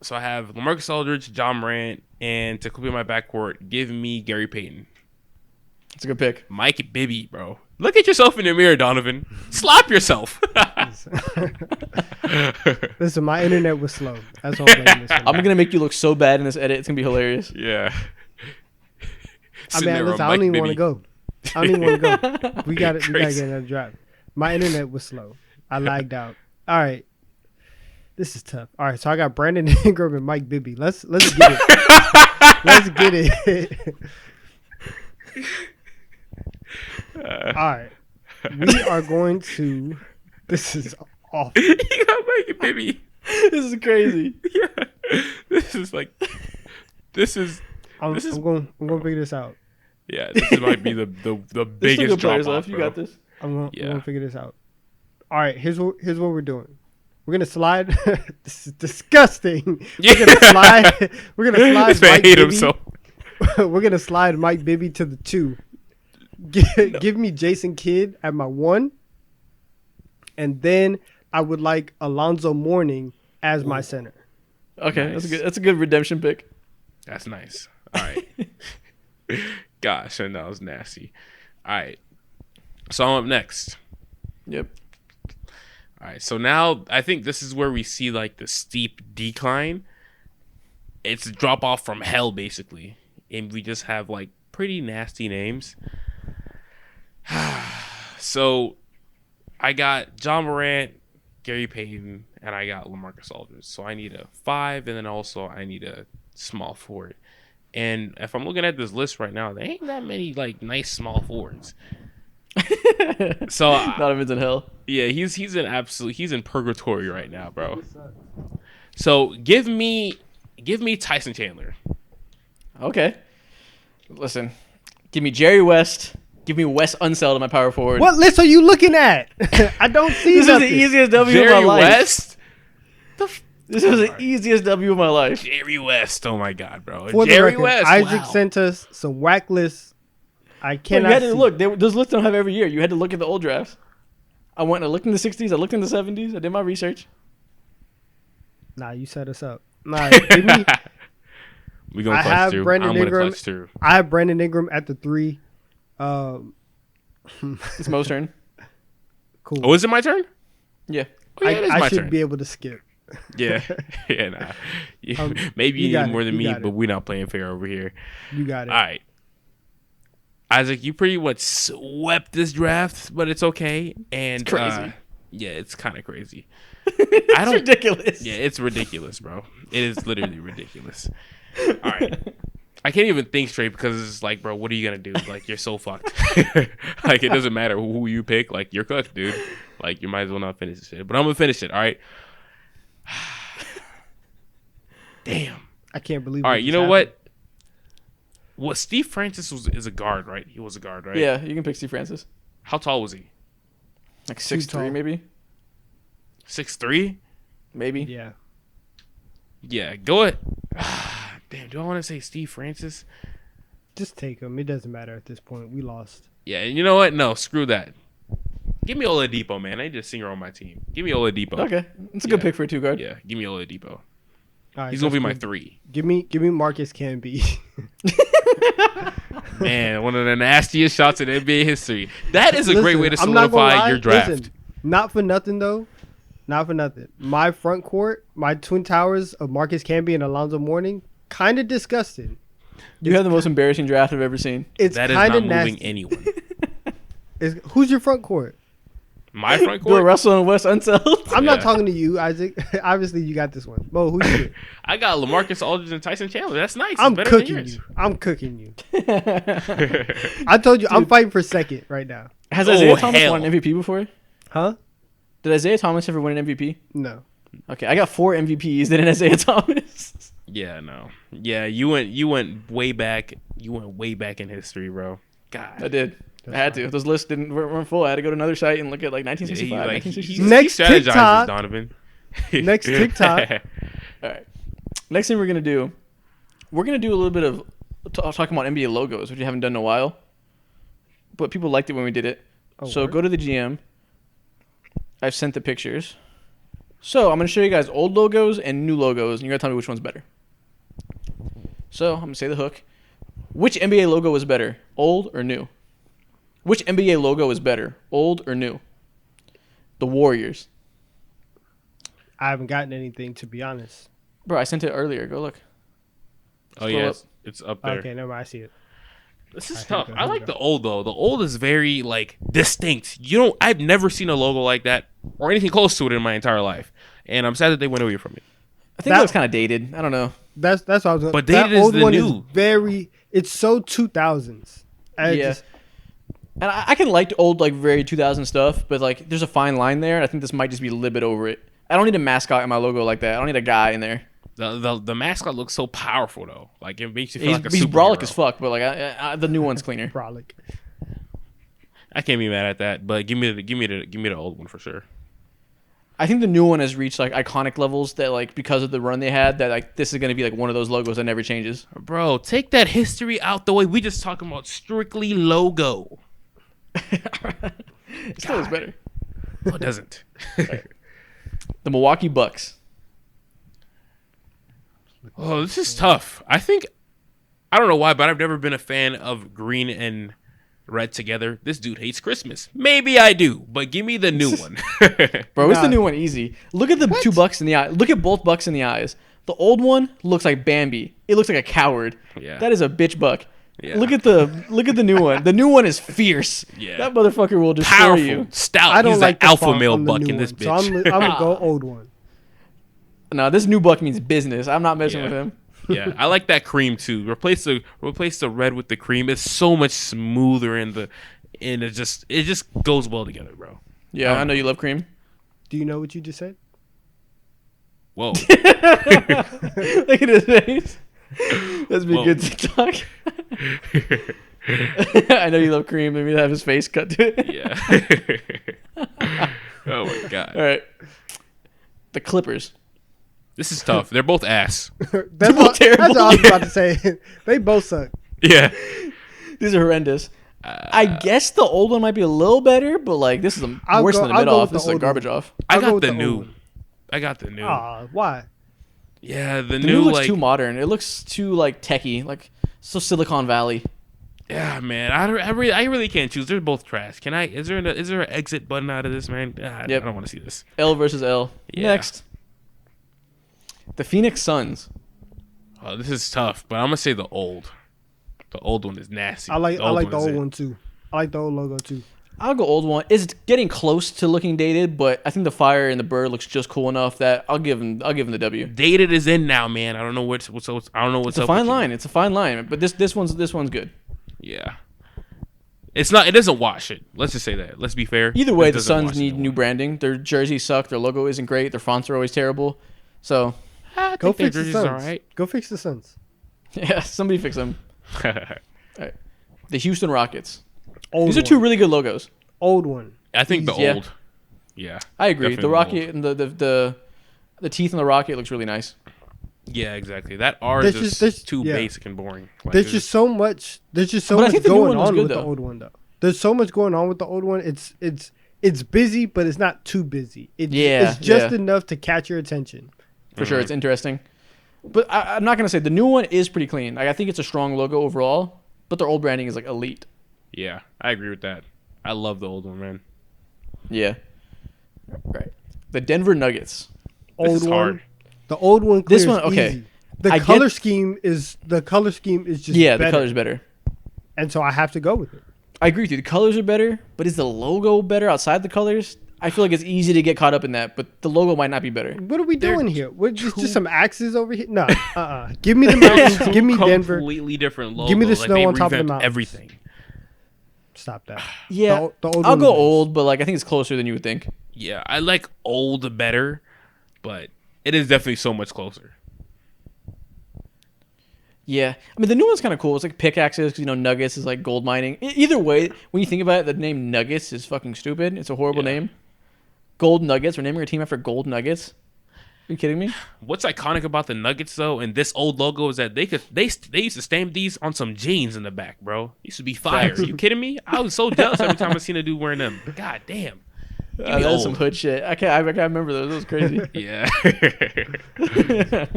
so I have LaMarcus Aldridge, John Morant, and to complete my backcourt, give me Gary Payton. That's a good pick. Mike Bibby, bro. Look at yourself in the mirror, Donovan. Slap yourself. Listen, my internet was slow. That's all I'm blaming this on. I'm gonna make you look so bad in this edit. It's gonna be hilarious. Yeah. I mean, listen, I don't even want to go. I don't even want to go. We got to Crazy. get another drive. My internet was slow. I lagged out. All right. This is tough. All right, so I got Brandon Ingram and Mike Bibby. Let's get it. Let's get it. All right. We are going to. This is awful. You got Mike Bibby. This is crazy. Yeah. This is like. I'm going to figure this out. Yeah, this might be the There's still biggest good drop players off. left. You got this. I'm going to figure this out. All right, here's what we're doing. We're gonna slide. This is disgusting. Yeah. We're gonna slide. We're gonna slide. This man Mike hate Bibby. himself. We're gonna slide Mike Bibby to the 2. Give me Jason Kidd at my 1, and then I would like Alonzo Mourning as my center. Okay, Nice. that's a good redemption pick. That's nice. All right. Gosh, I know it was nasty. All right. So I'm up next. Yep. All right. So now I think this is where we see like the steep decline. It's a drop off from hell, basically. And we just have like pretty nasty names. So I got John Morant, Gary Payton, and I got LaMarcus Aldridge. So I need a 5, and then also I need a small forward. And if I'm looking at this list right now, there ain't that many like nice small forwards. So Donovan's in hell. yeah, he's in purgatory right now, bro. So give me Tyson Chandler. Okay. Listen, give me Jerry West. Give me Wes Unseld in my power forward. What list are you looking at? I don't see This is nothing. the easiest W Jerry of my life. West. This was the easiest W of my life. Jerry West. Oh my god, bro. For the Jerry record, West. Isaac wow. sent us some whack lists. I Well, you cannot had to see. look. Those lists don't have every year. You had to look at the old drafts. I went and I looked in the 60s. I looked in the 70s. I did my research. Nah, you set us up. Nah, give me. We gonna I clutch have through. Brandon I'm gonna Ingram. clutch through. I have Brandon Ingram at the 3. It's Mo's turn. Cool. Oh, is it my turn? Yeah. Oh, yeah, it is I my should turn. be able to skip. Yeah, yeah. Nah. Maybe you you got need more it, than you me, got it. but we're not playing fair over here. You got it. All right, Isaac, you pretty much swept this draft, but it's okay. And It's crazy. Yeah, it's kind of crazy. It's ridiculous. Yeah, it's ridiculous, bro. It is literally ridiculous. All right. I can't even think straight because it's like, bro, what are you going to do? Like, you're so fucked. Like, it doesn't matter who you pick. Like, you're cooked, dude. Like, you might as well not finish this shit. But I'm going to finish it, all right? Damn. I can't believe. All what right, you just know happened. what? Steve Francis is a guard, right? He was a guard, right? Yeah, you can pick Steve Francis. How tall was he? Like Too 6'3", tall. maybe. 6'3"? Maybe. Yeah. Yeah, go ahead. Damn, do I want to say Steve Francis? Just take him. It doesn't matter at this point. We lost. Yeah, and you know what? No, screw that. Give me Oladipo, man. I need a singer on my team. Give me Oladipo. Okay. It's a good Yeah. pick for a 2 guard. Yeah, give me Oladipo. All right, He's gonna be that's my good. 3. Give me Marcus Camby. Man, one of the nastiest shots in NBA history. That is a great way to I'm not gonna solidify lie. your draft. Listen, not for nothing though. Not for nothing. My front court, my twin towers of Marcus Camby and Alonzo Mourning, kind of disgusting. You have the most embarrassing draft I've ever seen. It's That is kind not of moving nasty. anyone. Who's your front court? My front Bill court, Russell and Wes Unseld. I'm not Yeah. talking to you, Isaac. Obviously, you got this one. Mo, who you get? I got LaMarcus Aldridge and Tyson Chandler. That's nice. I'm It's better than cooking yours. you. I'm cooking you. I told you, I'm fighting for second right now. Has Oh, Isaiah Thomas hell. won an MVP before? Huh? Did Isaiah Thomas ever win an MVP? No. Okay, I got 4 MVPs. Didn't Isaiah Thomas? Yeah, no. Yeah, you went way back. You went way back in history, bro. God. I did. I had to. Those lists weren't full. I had to go to another site and look at like 1965, He 1966. Next strategizes, TikTok. Donovan. Next TikTok. All right. Next thing we're gonna do a little bit of talking about NBA logos, which we haven't done in a while. But people liked it when we did it. Oh, So word? go to the GM. I've sent the pictures. So I'm gonna show you guys old logos and new logos, and you're gonna tell me which one's better. So I'm gonna say the hook. Which NBA logo is better, old or new? Which NBA logo is better, old or new? The Warriors. I haven't gotten anything, to be honest. Bro, I sent it earlier. Go look. Oh Scroll yeah, up. it's up there. Okay, never mind. I see it. This is Alright, tough. here we I go, like here the we old though. The old is very like distinct. I've never seen a logo like that or anything close to it in my entire life. And I'm sad that they went away from it. I think That- that was kind of dated. I don't know. That's what I was going. But that dated is old the one new. is very. It's so 2000s. And Yeah. just- And I can like old, like very 2000 stuff, but like there's a fine line there. And I think this might just be a little bit over it. I don't need a mascot in my logo like that. I don't need a guy in there. The mascot looks so powerful though. Like it makes you feel like a He's superhero. brolic as fuck, but like the new one's cleaner. Brolic. I can't be mad at that, but give me the old one for sure. I think the new one has reached like iconic levels that like because of the run they had that like this is gonna be like one of those logos that never changes. Bro, take that history out the way. We just talking about strictly logo. It still is better. No, it doesn't. Right. The Milwaukee Bucks. Oh, this is tough. I don't know why, but I've never been a fan of green and red together. This dude hates Christmas. Maybe I do, but give me the new one. Bro, it's the new one easy. Look at the two Bucks in the eye. Look at both Bucks in the eyes. The old one looks like Bambi. It looks like a coward. Yeah. That is a bitch buck. Yeah. Look at the new one. The new one is fierce. Yeah. That motherfucker will destroy Powerful, you. stout. I don't He's like the the alpha font male on the buck new in this one, bitch. So I'm gonna go old one. No, this new buck means business. I'm not messing Yeah. with him. Yeah, I like that cream too. Replace the red with the cream. It's so much smoother and it just goes well together, bro. Yeah, I know you love cream. Do you know what you just said? Whoa. Look at his face. That's been Whoa. good TikTok. I know you love cream. Let me have his face cut to it. Yeah. Oh my god. All right. The Clippers. This is tough. They're both ass. That's both terrible. what I was about to say. They both suck. Yeah. These are horrendous. I guess the old one might be a little better, but like this is worse than the mid off. This is a garbage off. I I'll go got with the the new. old one. I got the new. Why? Yeah, the The new new looks like too modern. It looks too like techie, like so Silicon Valley. yeah, man. I really can't choose. They're both trash. Can I? Is there an exit button out of this, man? I don't want to see this. L versus L. Yeah. Next. The Phoenix Suns. Oh, this is tough, but I'm gonna say the old. The old one is nasty. I like the old is it. one too. I like the old logo too. I'll go old one. It's getting close to looking dated, but I think the fire and the bird looks just cool enough that I'll give him the W. Dated is in now, man. I don't know what's I don't know what's It's a up fine with you. line. It's a fine line, but this one's good. Yeah. It's not. It doesn't wash it. Let's just say that. Let's be fair. Either way, It the doesn't Suns wash need it. new branding. Their jerseys suck. Their logo isn't great. Their fonts are always terrible. So I Go think their fix the jerseys Suns. are alright. Go fix the Suns. yeah, somebody fix them. All right. The Houston Rockets. Old These are one. two really good logos. Old one. I think the Yeah. old. Yeah. I agree. Definitely The old. rocket and the teeth on the rocket looks really nice. Yeah, exactly. That R There's is just just- too yeah. basic and boring. Like, There's just so much. There's just so But I much think the new going one was on good, with the though. old one though. There's so much going on with the old one. It's busy, but it's not too busy. It's just enough to catch your attention. For sure, it's interesting. But I'm not gonna say the new one is pretty clean. Like I think it's a strong logo overall, but their old branding is like elite. Yeah, I agree with that. I love the old one, man. Yeah. Right. The Denver Nuggets. This Old is one. hard. The old one. This Clears one, okay. Easy. The I color get- scheme is just Yeah, better. the color's better. And so I have to go with it. I agree with you. The colors are better, but is the logo better outside the colors? I feel like it's easy to get caught up in that, but the logo might not be better. What are we They're doing here? We're just two- some axes over here. No, Give me the mountains. Give me Denver. Completely different logos. Give me the Like, snow they on top of the revamped mountains. everything. Stop that. Yeah, The old I'll one go wins. old, but like I think it's closer than you would think. Yeah, I like old better, but it is definitely so much closer. Yeah, I mean the new one's kind of cool. It's like pickaxes, 'cause, Nuggets is like gold mining. Either way, when you think about it, the name Nuggets is fucking stupid. It's a horrible Yeah. name. Gold Nuggets. We're naming our team after Gold Nuggets. Are you kidding me? What's iconic about the Nuggets though, and this old logo is that they used to stamp these on some jeans in the back, bro. Used to be fire. You kidding me? I was so jealous every time I seen a dude wearing them. God damn. Give me That is some old. hood shit. I can't remember those. That was crazy. Yeah.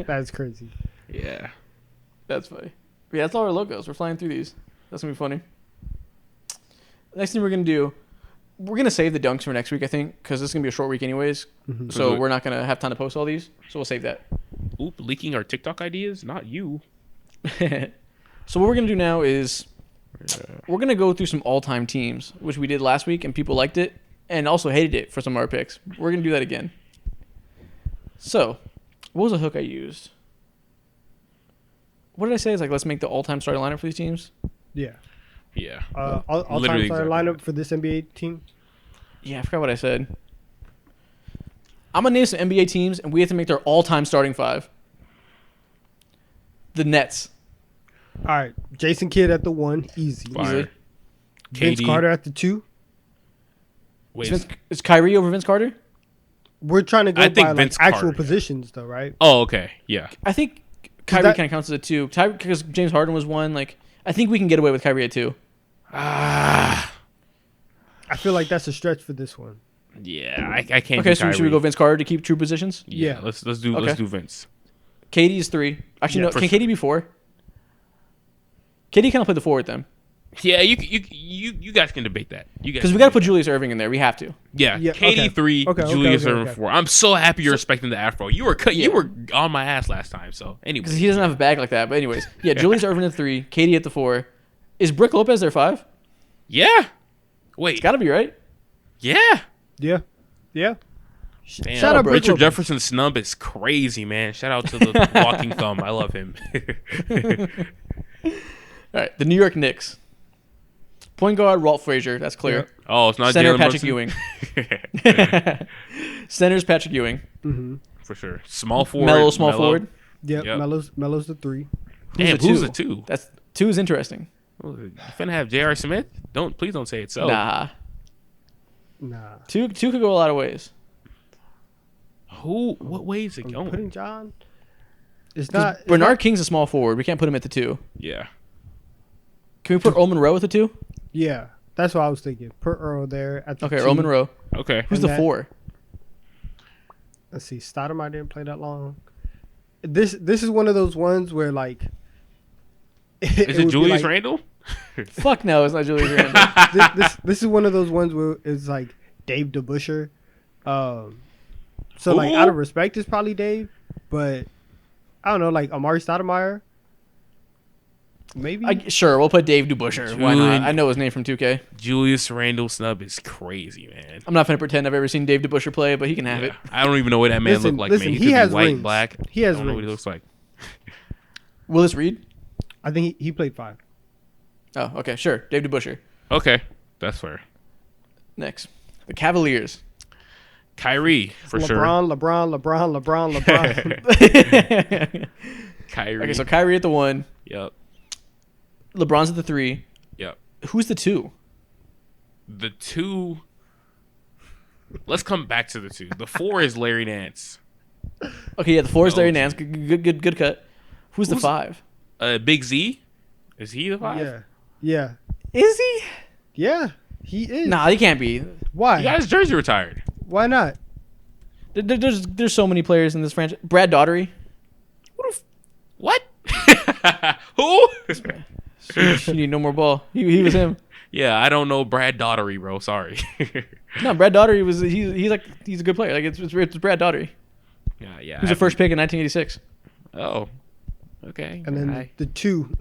That's crazy. Yeah. That's funny. But yeah, that's all our logos. We're flying through these. That's gonna be funny. Next thing we're gonna do, we're gonna save the dunks for next week, I think, because this is gonna be a short week anyways. So Okay. we're not gonna have time to post all these. So we'll save that. Oop, leaking our TikTok ideas? Not you. So what we're gonna do now is we're gonna go through some all-time teams, which we did last week, and people liked it and also hated it for some of our picks. We're gonna do that again. So, what was the hook I used? What did I say? It's like let's make the all-time starting lineup for these teams. Yeah. Yeah. All-time Literally starting exactly. lineup for this NBA team. Yeah, I forgot what I said. I'm gonna name some NBA teams, and we have to make their all-time starting five. The Nets. All right, Jason Kidd at the 1, easy. Fire. Vince KD. Carter at the 2. Wait, Is Kyrie over Vince Carter? We're trying to go I think by like Vince actual Carter. positions, though, right? oh, okay. Yeah. I think Kyrie that- kind of counts as a 2. Because James Harden was 1. Like, I think we can get away with Kyrie at 2. Ah. I feel like that's a stretch for this one. Yeah, I can't. Okay, do so should we Kyrie. go Vince Carter to keep true positions? Yeah, Yeah. let's do Okay. Vince. KD is 3. Actually, Yeah, no. for Can sure. KD be 4? KD kind of played the 4 with them. Yeah, you guys can debate that. You guys Because we can got to debate put Julius Irving in there. We have to. Yeah, Yeah, KD okay. 3, Okay, Julius okay, Irving okay. 4. I'm so happy you're respecting the afro. You were Yeah. you were on my ass last time. So anyway, Because he doesn't have a bag like that. But anyways, yeah, Julius Irving at 3, KD at the 4. Is Brook Lopez their 5? yeah. Wait, It's got to be, right? yeah. Yeah. Yeah. Damn, Shout out Brook Richard Lopez. Jefferson's snub is crazy, man. Shout out to the walking thumb. I love him. All right, the New York Knicks. Point guard, Walt Frazier. That's clear. Oh, it's not Center, Jalen Patrick Brunson? Ewing. Center's Patrick Ewing. Mm-hmm. For sure. Small forward. Melo, small forward. Yep. Yep. Melo's the 3. Damn, the who's two? the 2? That's 2 is interesting. You finna have J.R. Smith? Please don't say it so. Nah. Nah. 2 could go a lot of ways. What way is it I'm going? putting John. It's 'Cause not. it's Bernard not- King's a small forward. We can't put him at the 2. Yeah. Can we put Earl Monroe at the 2? Yeah. That's what I was thinking. Put Earl there at the Okay, 2. Earl Monroe. Okay. Who's And the that- 4? Let's see. Stoudemire didn't play that long. This is one of those ones where like. Is would it be Julius like- Randle? Fuck no, it's not Julius Randle. this is one of those ones where it's like Dave DeBuscher. So like Who? out of respect, it's probably Dave, but I don't know, like Amari Stoudemire. Maybe. Sure, we'll put Dave DeBuscher. Why not? Julian- I know his name from 2K. Julius Randle snub is crazy, man. I'm not going to pretend I've ever seen Dave DeBuscher play, but he can have Yeah. it. I don't even know what that man Listen, looked like, listen, man. He, he could has be white, rings. black. He has I don't know what he rings. looks like. Willis Reed? I think he played 5. Oh, okay, sure. Dave DeBuscher. Okay, that's fair. Next. The Cavaliers. Kyrie, for sure. LeBron. Kyrie. Okay, so Kyrie at the 1. Yep. LeBron's at the 3. Yep. Who's the 2? The 2. Let's come back to the 2. The 4 is Larry Nance. Okay, yeah, the 4 is No. Larry Nance. Good cut. Who's the Who's- 5? Big Z. Is he the 5? Yeah. Is he? Yeah. He is. Nah, he can't be. Why? He got his jersey retired. Why not? There's so many players in this franchise. Brad Daugherty. What? Who? You need no more ball. He was him. Yeah, I don't know Brad Daugherty, bro. Sorry. No, Brad Daugherty was he's a good player. Like it's Brad Daugherty. yeah. He was the first pick in 1986. Oh. Okay. And then Alright. the 2.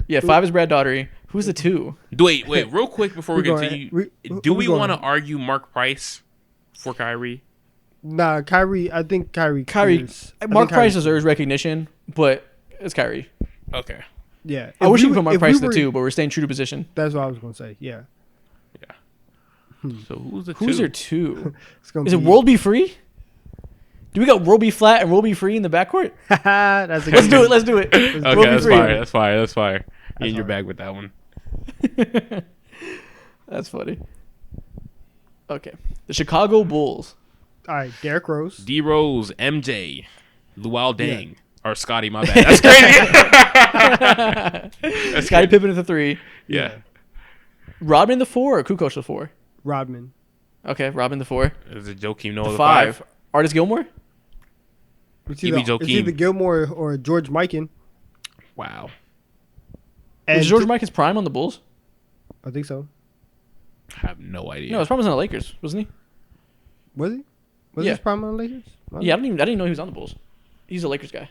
Yeah, 5 is Brad Daugherty. Who's the 2? Wait, real quick before we We're going- continue. who Do we we going? want to argue Mark Price for Kyrie? Nah, Kyrie. I think Kyrie. Kyrie. clears. I Mark think Kyrie Price deserves recognition, but it's Kyrie. Okay. Yeah. I wish we could put if Mark Price at were- the 2, but we're staying true to position. That's what I was gonna say. Yeah. So who's the Who's 2? your 2? It's gonna Is it be- World Be Free? Do we got World Be Flat and World Be Free in the backcourt? That's a Let's good do one. it. Let's do it. Okay, World Be that's Free. fire. That's fire. That's fire. You That's in your fire. bag with that one. That's funny. Okay. The Chicago Bulls. All right, Derrick Rose. D Rose, MJ, Luol Deng, or Scotty. My bad. That's crazy. That's Scottie crazy. Pippen at the 3. Yeah. Rodman the 4 or Kukoc the 4? Rodman. Okay, Rodman the 4. Is it Joakim Noah The the 5. 5? Artis Gilmore? It's Give me either, it's Joakim. either Gilmore or George Mikan. Wow. And Was George Mikan's prime on the Bulls? I think so. I have no idea. No, his prime was on the Lakers, wasn't Was he? Was Yeah. his prime on the Lakers? he? Yeah, I didn't know he was on the Bulls. He's a Lakers guy.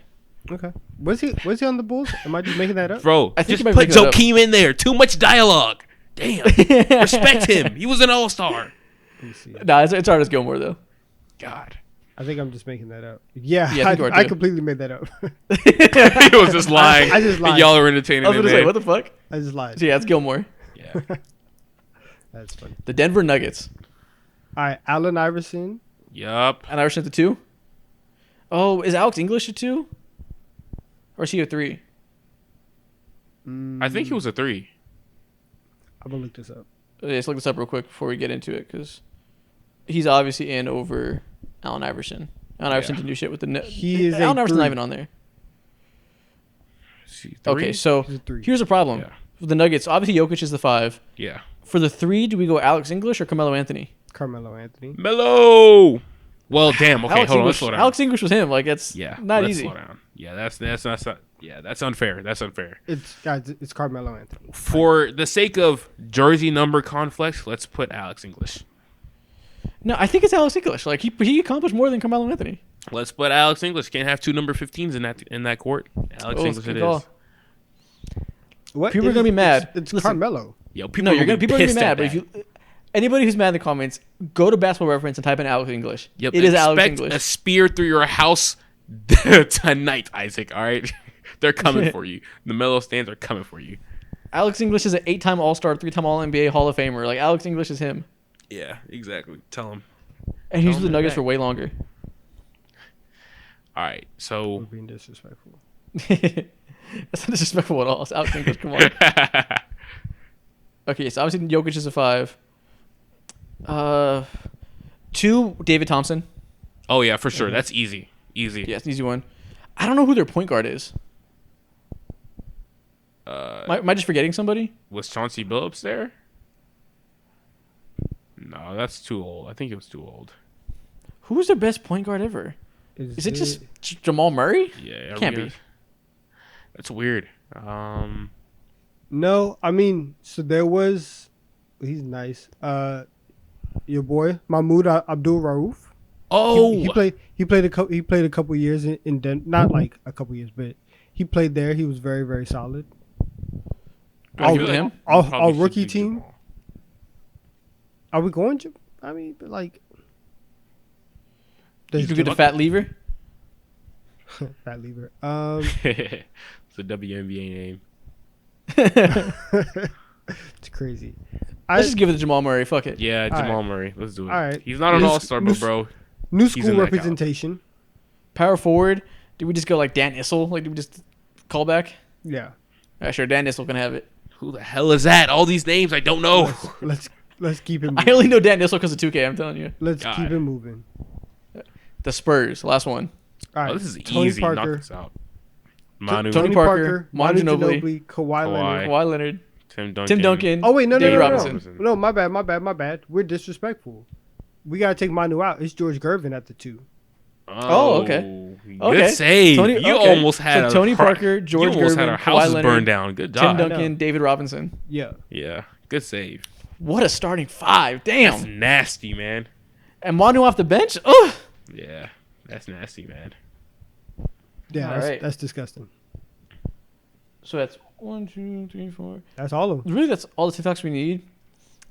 Okay. Was he on the Bulls? Am I just making that up? Bro, I think just you might put make that up. Joakim in there. Too much dialogue. Damn. Respect him. He was an all-star. Let me see. Nah, it's Artis Gilmore though. God. I think I'm just making that up. Yeah, Yeah, I think you are, I too. completely made that up. He was just lying. I just And lied. y'all are entertaining I was him, gonna say, man. what the fuck? I just lied. So yeah, it's Gilmore. Yeah. That's funny. The Denver Nuggets. All right, Allen Iverson, Yup. Allen Iverson at the 2? Oh, is Alex English a 2? Or is he a 3? I think he was a 3. I'm gonna look this up. Yeah, let's look this up real quick before we get into it, because he's obviously in over Allen Iverson. Allen Iverson didn't do shit with the net. Allen Iverson's not even on there. Okay, so here's a problem. Yeah. For the Nuggets, obviously Jokic is the 5. Yeah. For the 3, do we go Alex English or Carmelo Anthony? Carmelo Anthony. Melo. Well, damn. Okay, Alex hold on. English, Let's slow down. Alex English was him. Like, it's not let's easy. Slow down. Yeah, that's not. Yeah, that's unfair. That's unfair. It's Carmelo Anthony. For the sake of jersey number conflicts, let's put Alex English. No, I think it's Alex English. Like, he accomplished more than Carmelo Anthony. Let's put Alex English. Can't have 2 number 15s in that court. Alex English it is. What? People are gonna be mad. It's Listen, Carmelo. Yo, people are gonna be mad. But that. if you anybody who's mad in the comments, go to Basketball Reference and type in Alex English. Yep, it is Alex expect English. a spear through your house tonight, Isaac. All right, they're coming for you. The Melo stands are coming for you. Alex English is an 8-time All-Star, 3-time All-NBA Hall of Famer. Like, Alex English is him. Yeah, exactly. Tell him. And he's with the Nuggets for way longer. All right, so We're being disrespectful. That's not disrespectful at all. It's Alex English. Come on. Okay, so obviously Jokic is a 5. 2, David Thompson. oh yeah, for sure. That's easy. Easy. Yeah, it's an easy one. I don't know who their point guard is. Am I just forgetting somebody? Was Chauncey Billups there? No, that's too old. I think it was too old. Who's their best point guard ever? Is it just Jamal Murray? Yeah, Can't be. That's weird. No, I mean, so there was. He's nice. Your boy Mahmoud Abdul Rauf. Oh, He played a couple years in Denver. Not like a couple years, but he played there. He was very, very solid. Do I give it to him? Our rookie team. Are we going to? I mean, but like. You could get the Fat Lever. Fat Lever. It's a WNBA name. It's crazy. Let's just give it to Jamal Murray. Fuck it. Yeah, Jamal right. Murray. Let's do it. All right. He's not an all-star, but bro. New He's school in that representation. Power forward. Did we just go like Dan Issel? Like, did we just call back? Yeah. Sure. Dan Issel can have it. Who the hell is that? All these names I don't know. Let's keep it I moving. only know Dan Issel because of 2K. I'm telling you. Let's God. keep it moving. The Spurs. Last one. All right. Oh, this is Tony easy. Knock Parker. this out. Manu, Tony Parker, Manu Ginobili, Kawhi Leonard. Kawhi Leonard, Tim Duncan. Tim Duncan. Oh wait, no, David no, Robinson. no, my bad. We're disrespectful. We gotta take Manu out. It's George Gervin at the 2. Oh, okay. Good Okay. save. Tony- you okay. almost had So Tony Parker, George you almost had Gervin, our Kawhi houses Leonard, burned down. Good Tim job. Duncan, David Robinson. Yeah. Yeah, good save. What a starting 5. Damn. That's nasty, man. And Manu off the bench? Ugh. Yeah, that's nasty, man. Yeah, All right. that's disgusting. So that's 1, 2, 3, 4. That's all of them. Really, that's all the TikToks we need.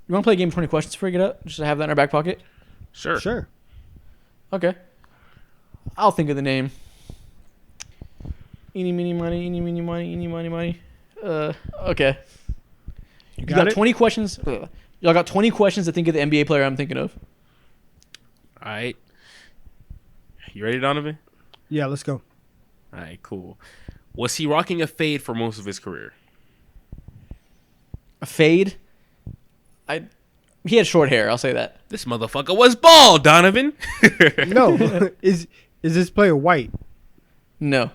You want to play a game of 20 questions before we get up? Just to have that in our back pocket? Sure. Sure. Okay. I'll think of the name. Eeny, meeny, money, eeny, meeny, money, eeny, money, money. Okay. You got it? 20 questions. Y'all got 20 questions to think of the NBA player I'm thinking of. All right. You ready, Donovan? Yeah, let's go. All right, cool. Was he rocking a fade for most of his career? A fade? He had short hair, I'll say that. This motherfucker was bald, Donovan. No, is this player white? No.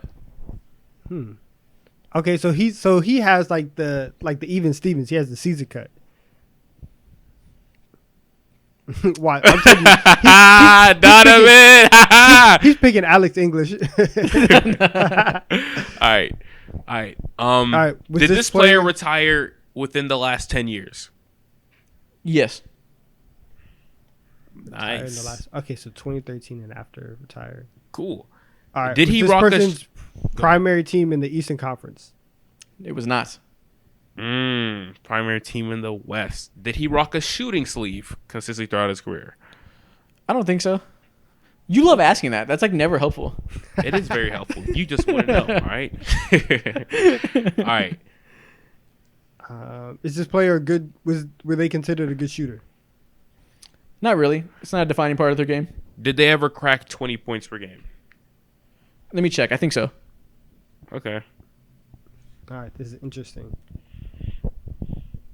Okay, so he has like the even Stevens. He has the Caesar cut. Why? I'm telling you, Donovan. he's picking Alex English. All right. All right. Was Did this player retire within the last 10 years? Yes. Nice. Okay, so 2013 and after retired. Cool. All right. Did was he this rock person's primary team in the Eastern Conference? It was not. Primary team in the West. Did he rock a shooting sleeve consistently throughout his career? I don't think so. You love asking that. That's like never helpful. It is very helpful. You just want to know, all right? All right. Is this player a good? Were they considered a good shooter? Not really. It's not a defining part of their game. Did they ever crack 20 points per game? Let me check. I think so. Okay. All right, this is interesting.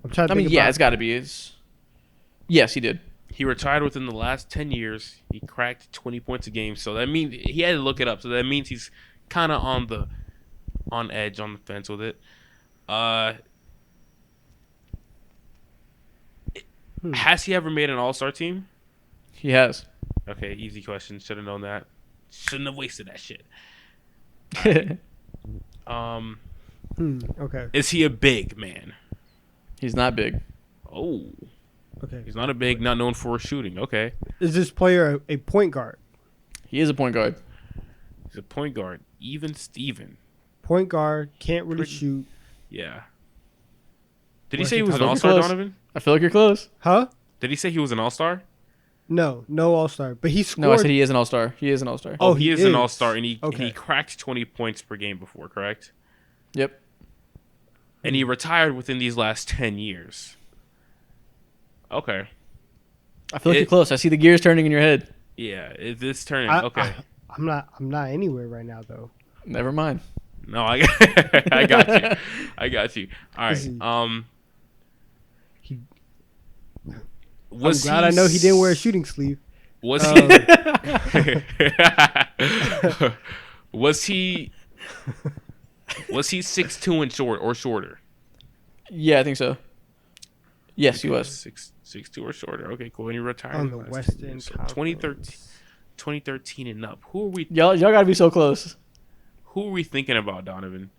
I'm trying to I think mean, yeah, about- it's got to be. Yes, he did. He retired within the last 10 years. He cracked 20 points a game. So that means he had to look it up. So that means he's kind of on edge, on the fence with it. Has he ever made an All-Star team? He has. Okay, easy question. Should have known that. Shouldn't have wasted that shit. Okay. Is he a big man? He's not big. Oh, Okay. he's not a big, not known for shooting. Okay, Is this player a point guard? He is a point guard. he's a point guard. Even Steven. Point guard, can't really Pretty- shoot. Yeah. Did he What's say he he was an talking- All-Star, Close. Donovan? I feel like you're close. Huh? Did he say he was an All-Star? No All-Star. But he scored. No, I said he is an all-star. He is an all-star. Oh, he he is an is. All-Star, and he Okay. cracked 20 points per game before, correct? Yep. And he retired within these last 10 years. Okay. I feel like you're close. I see the gears turning in your head. Yeah, it's turning. I'm not anywhere right now though. Never mind. No, I I got you. I got you. All right. He- Was I'm glad I know he didn't wear a shooting sleeve. Was Um, he? was he? Was he 6'2" and short or shorter? Yeah, I think so. Yes, he was. 6'2" or shorter. Okay, cool. And he retired On in the last 10 Western years. So Conference. 2013 and up. Who are we? Y'all gotta be so close. Who are we thinking about, Donovan?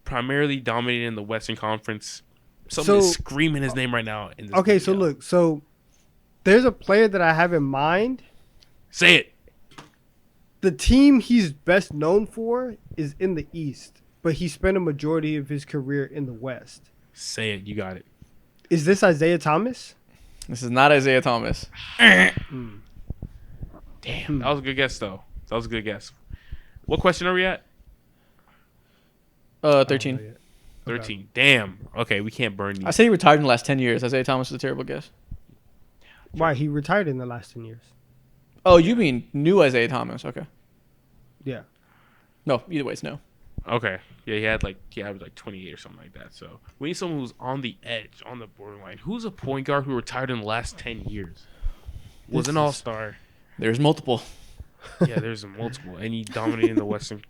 Primarily dominating in the Western Conference. Somebody's screaming his name right now. In this Okay, so video. look, there's a player that I have in mind. Say it. The team he's best known for is in the East, but he spent a majority of his career in the West. Say it. You got it. Is this Isaiah Thomas? This is not Isaiah Thomas. Damn, that was a good guess, though. That was a good guess. What question are we at? 13. Oh, yeah. 13. Damn. Okay, we can't burn I these. said he retired in the last 10 years. Isaiah Thomas is a terrible guess. Why he retired in the last 10 years? Oh, you mean new Isaiah Thomas? Okay. Yeah. No, either way, it's no. Okay. Yeah, he averaged like 28 or something like that. So we need someone who's on the edge, on the borderline. Who's a point guard who retired in the last 10 years? Was This an is- all-star. There's multiple. Yeah, there's multiple. And he dominated in the Western.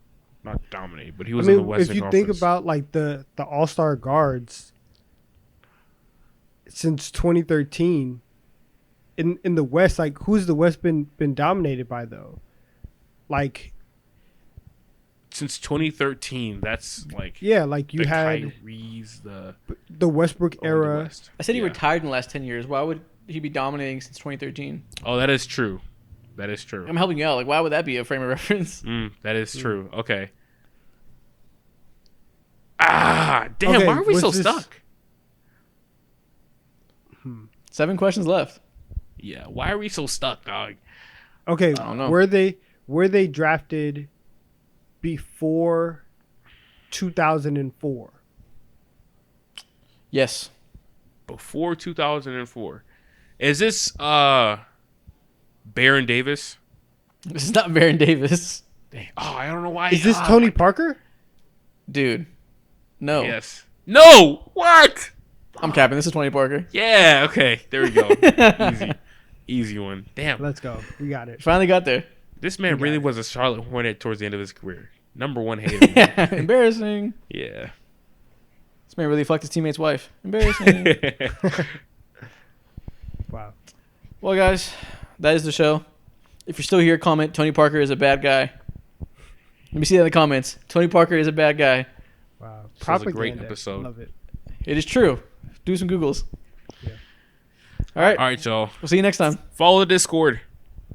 Not dominate, but he I was in the mean, Western if you Conference. think about like the All-Star guards since 2013 in the West, like who's the West been dominated by though? Like Since 2013, that's like yeah, like you the had Kyries, the Westbrook the era. West. I said he Yeah. retired in the last 10 years. Why would he be dominating since 2013? Oh, that is true. That is true. I'm helping you out. Like, why would that be a frame of reference? That is true. Okay. Ah, damn. Okay, why are we was so this- stuck? 7 questions left. Yeah. Why are we so stuck, dog? Okay, I don't know. were they drafted before 2004? Yes. Before 2004. Is this Baron Davis? This is not Baron Davis. Dang. Oh, I don't know why. Is this Tony Parker? Dude. No. Yes. No. What? I'm capping. This is Tony Parker. Yeah. Okay. There we go. Easy one. Damn. Let's go. We got it. Finally got there. This man got really it. was a Charlotte Hornet towards the end of his career. Number one hater. man. Embarrassing. Yeah. This man really fucked his teammate's wife. Embarrassing. Wow. Well, guys, that is the show. If you're still here, comment Tony Parker is a bad guy. Let me see that in the comments. Tony Parker is a bad guy. Wow. This was a great Propaganda. episode. Love it. It is true. Do some Googles. Yeah. All right. All right, y'all. We'll see you next time. Follow the Discord.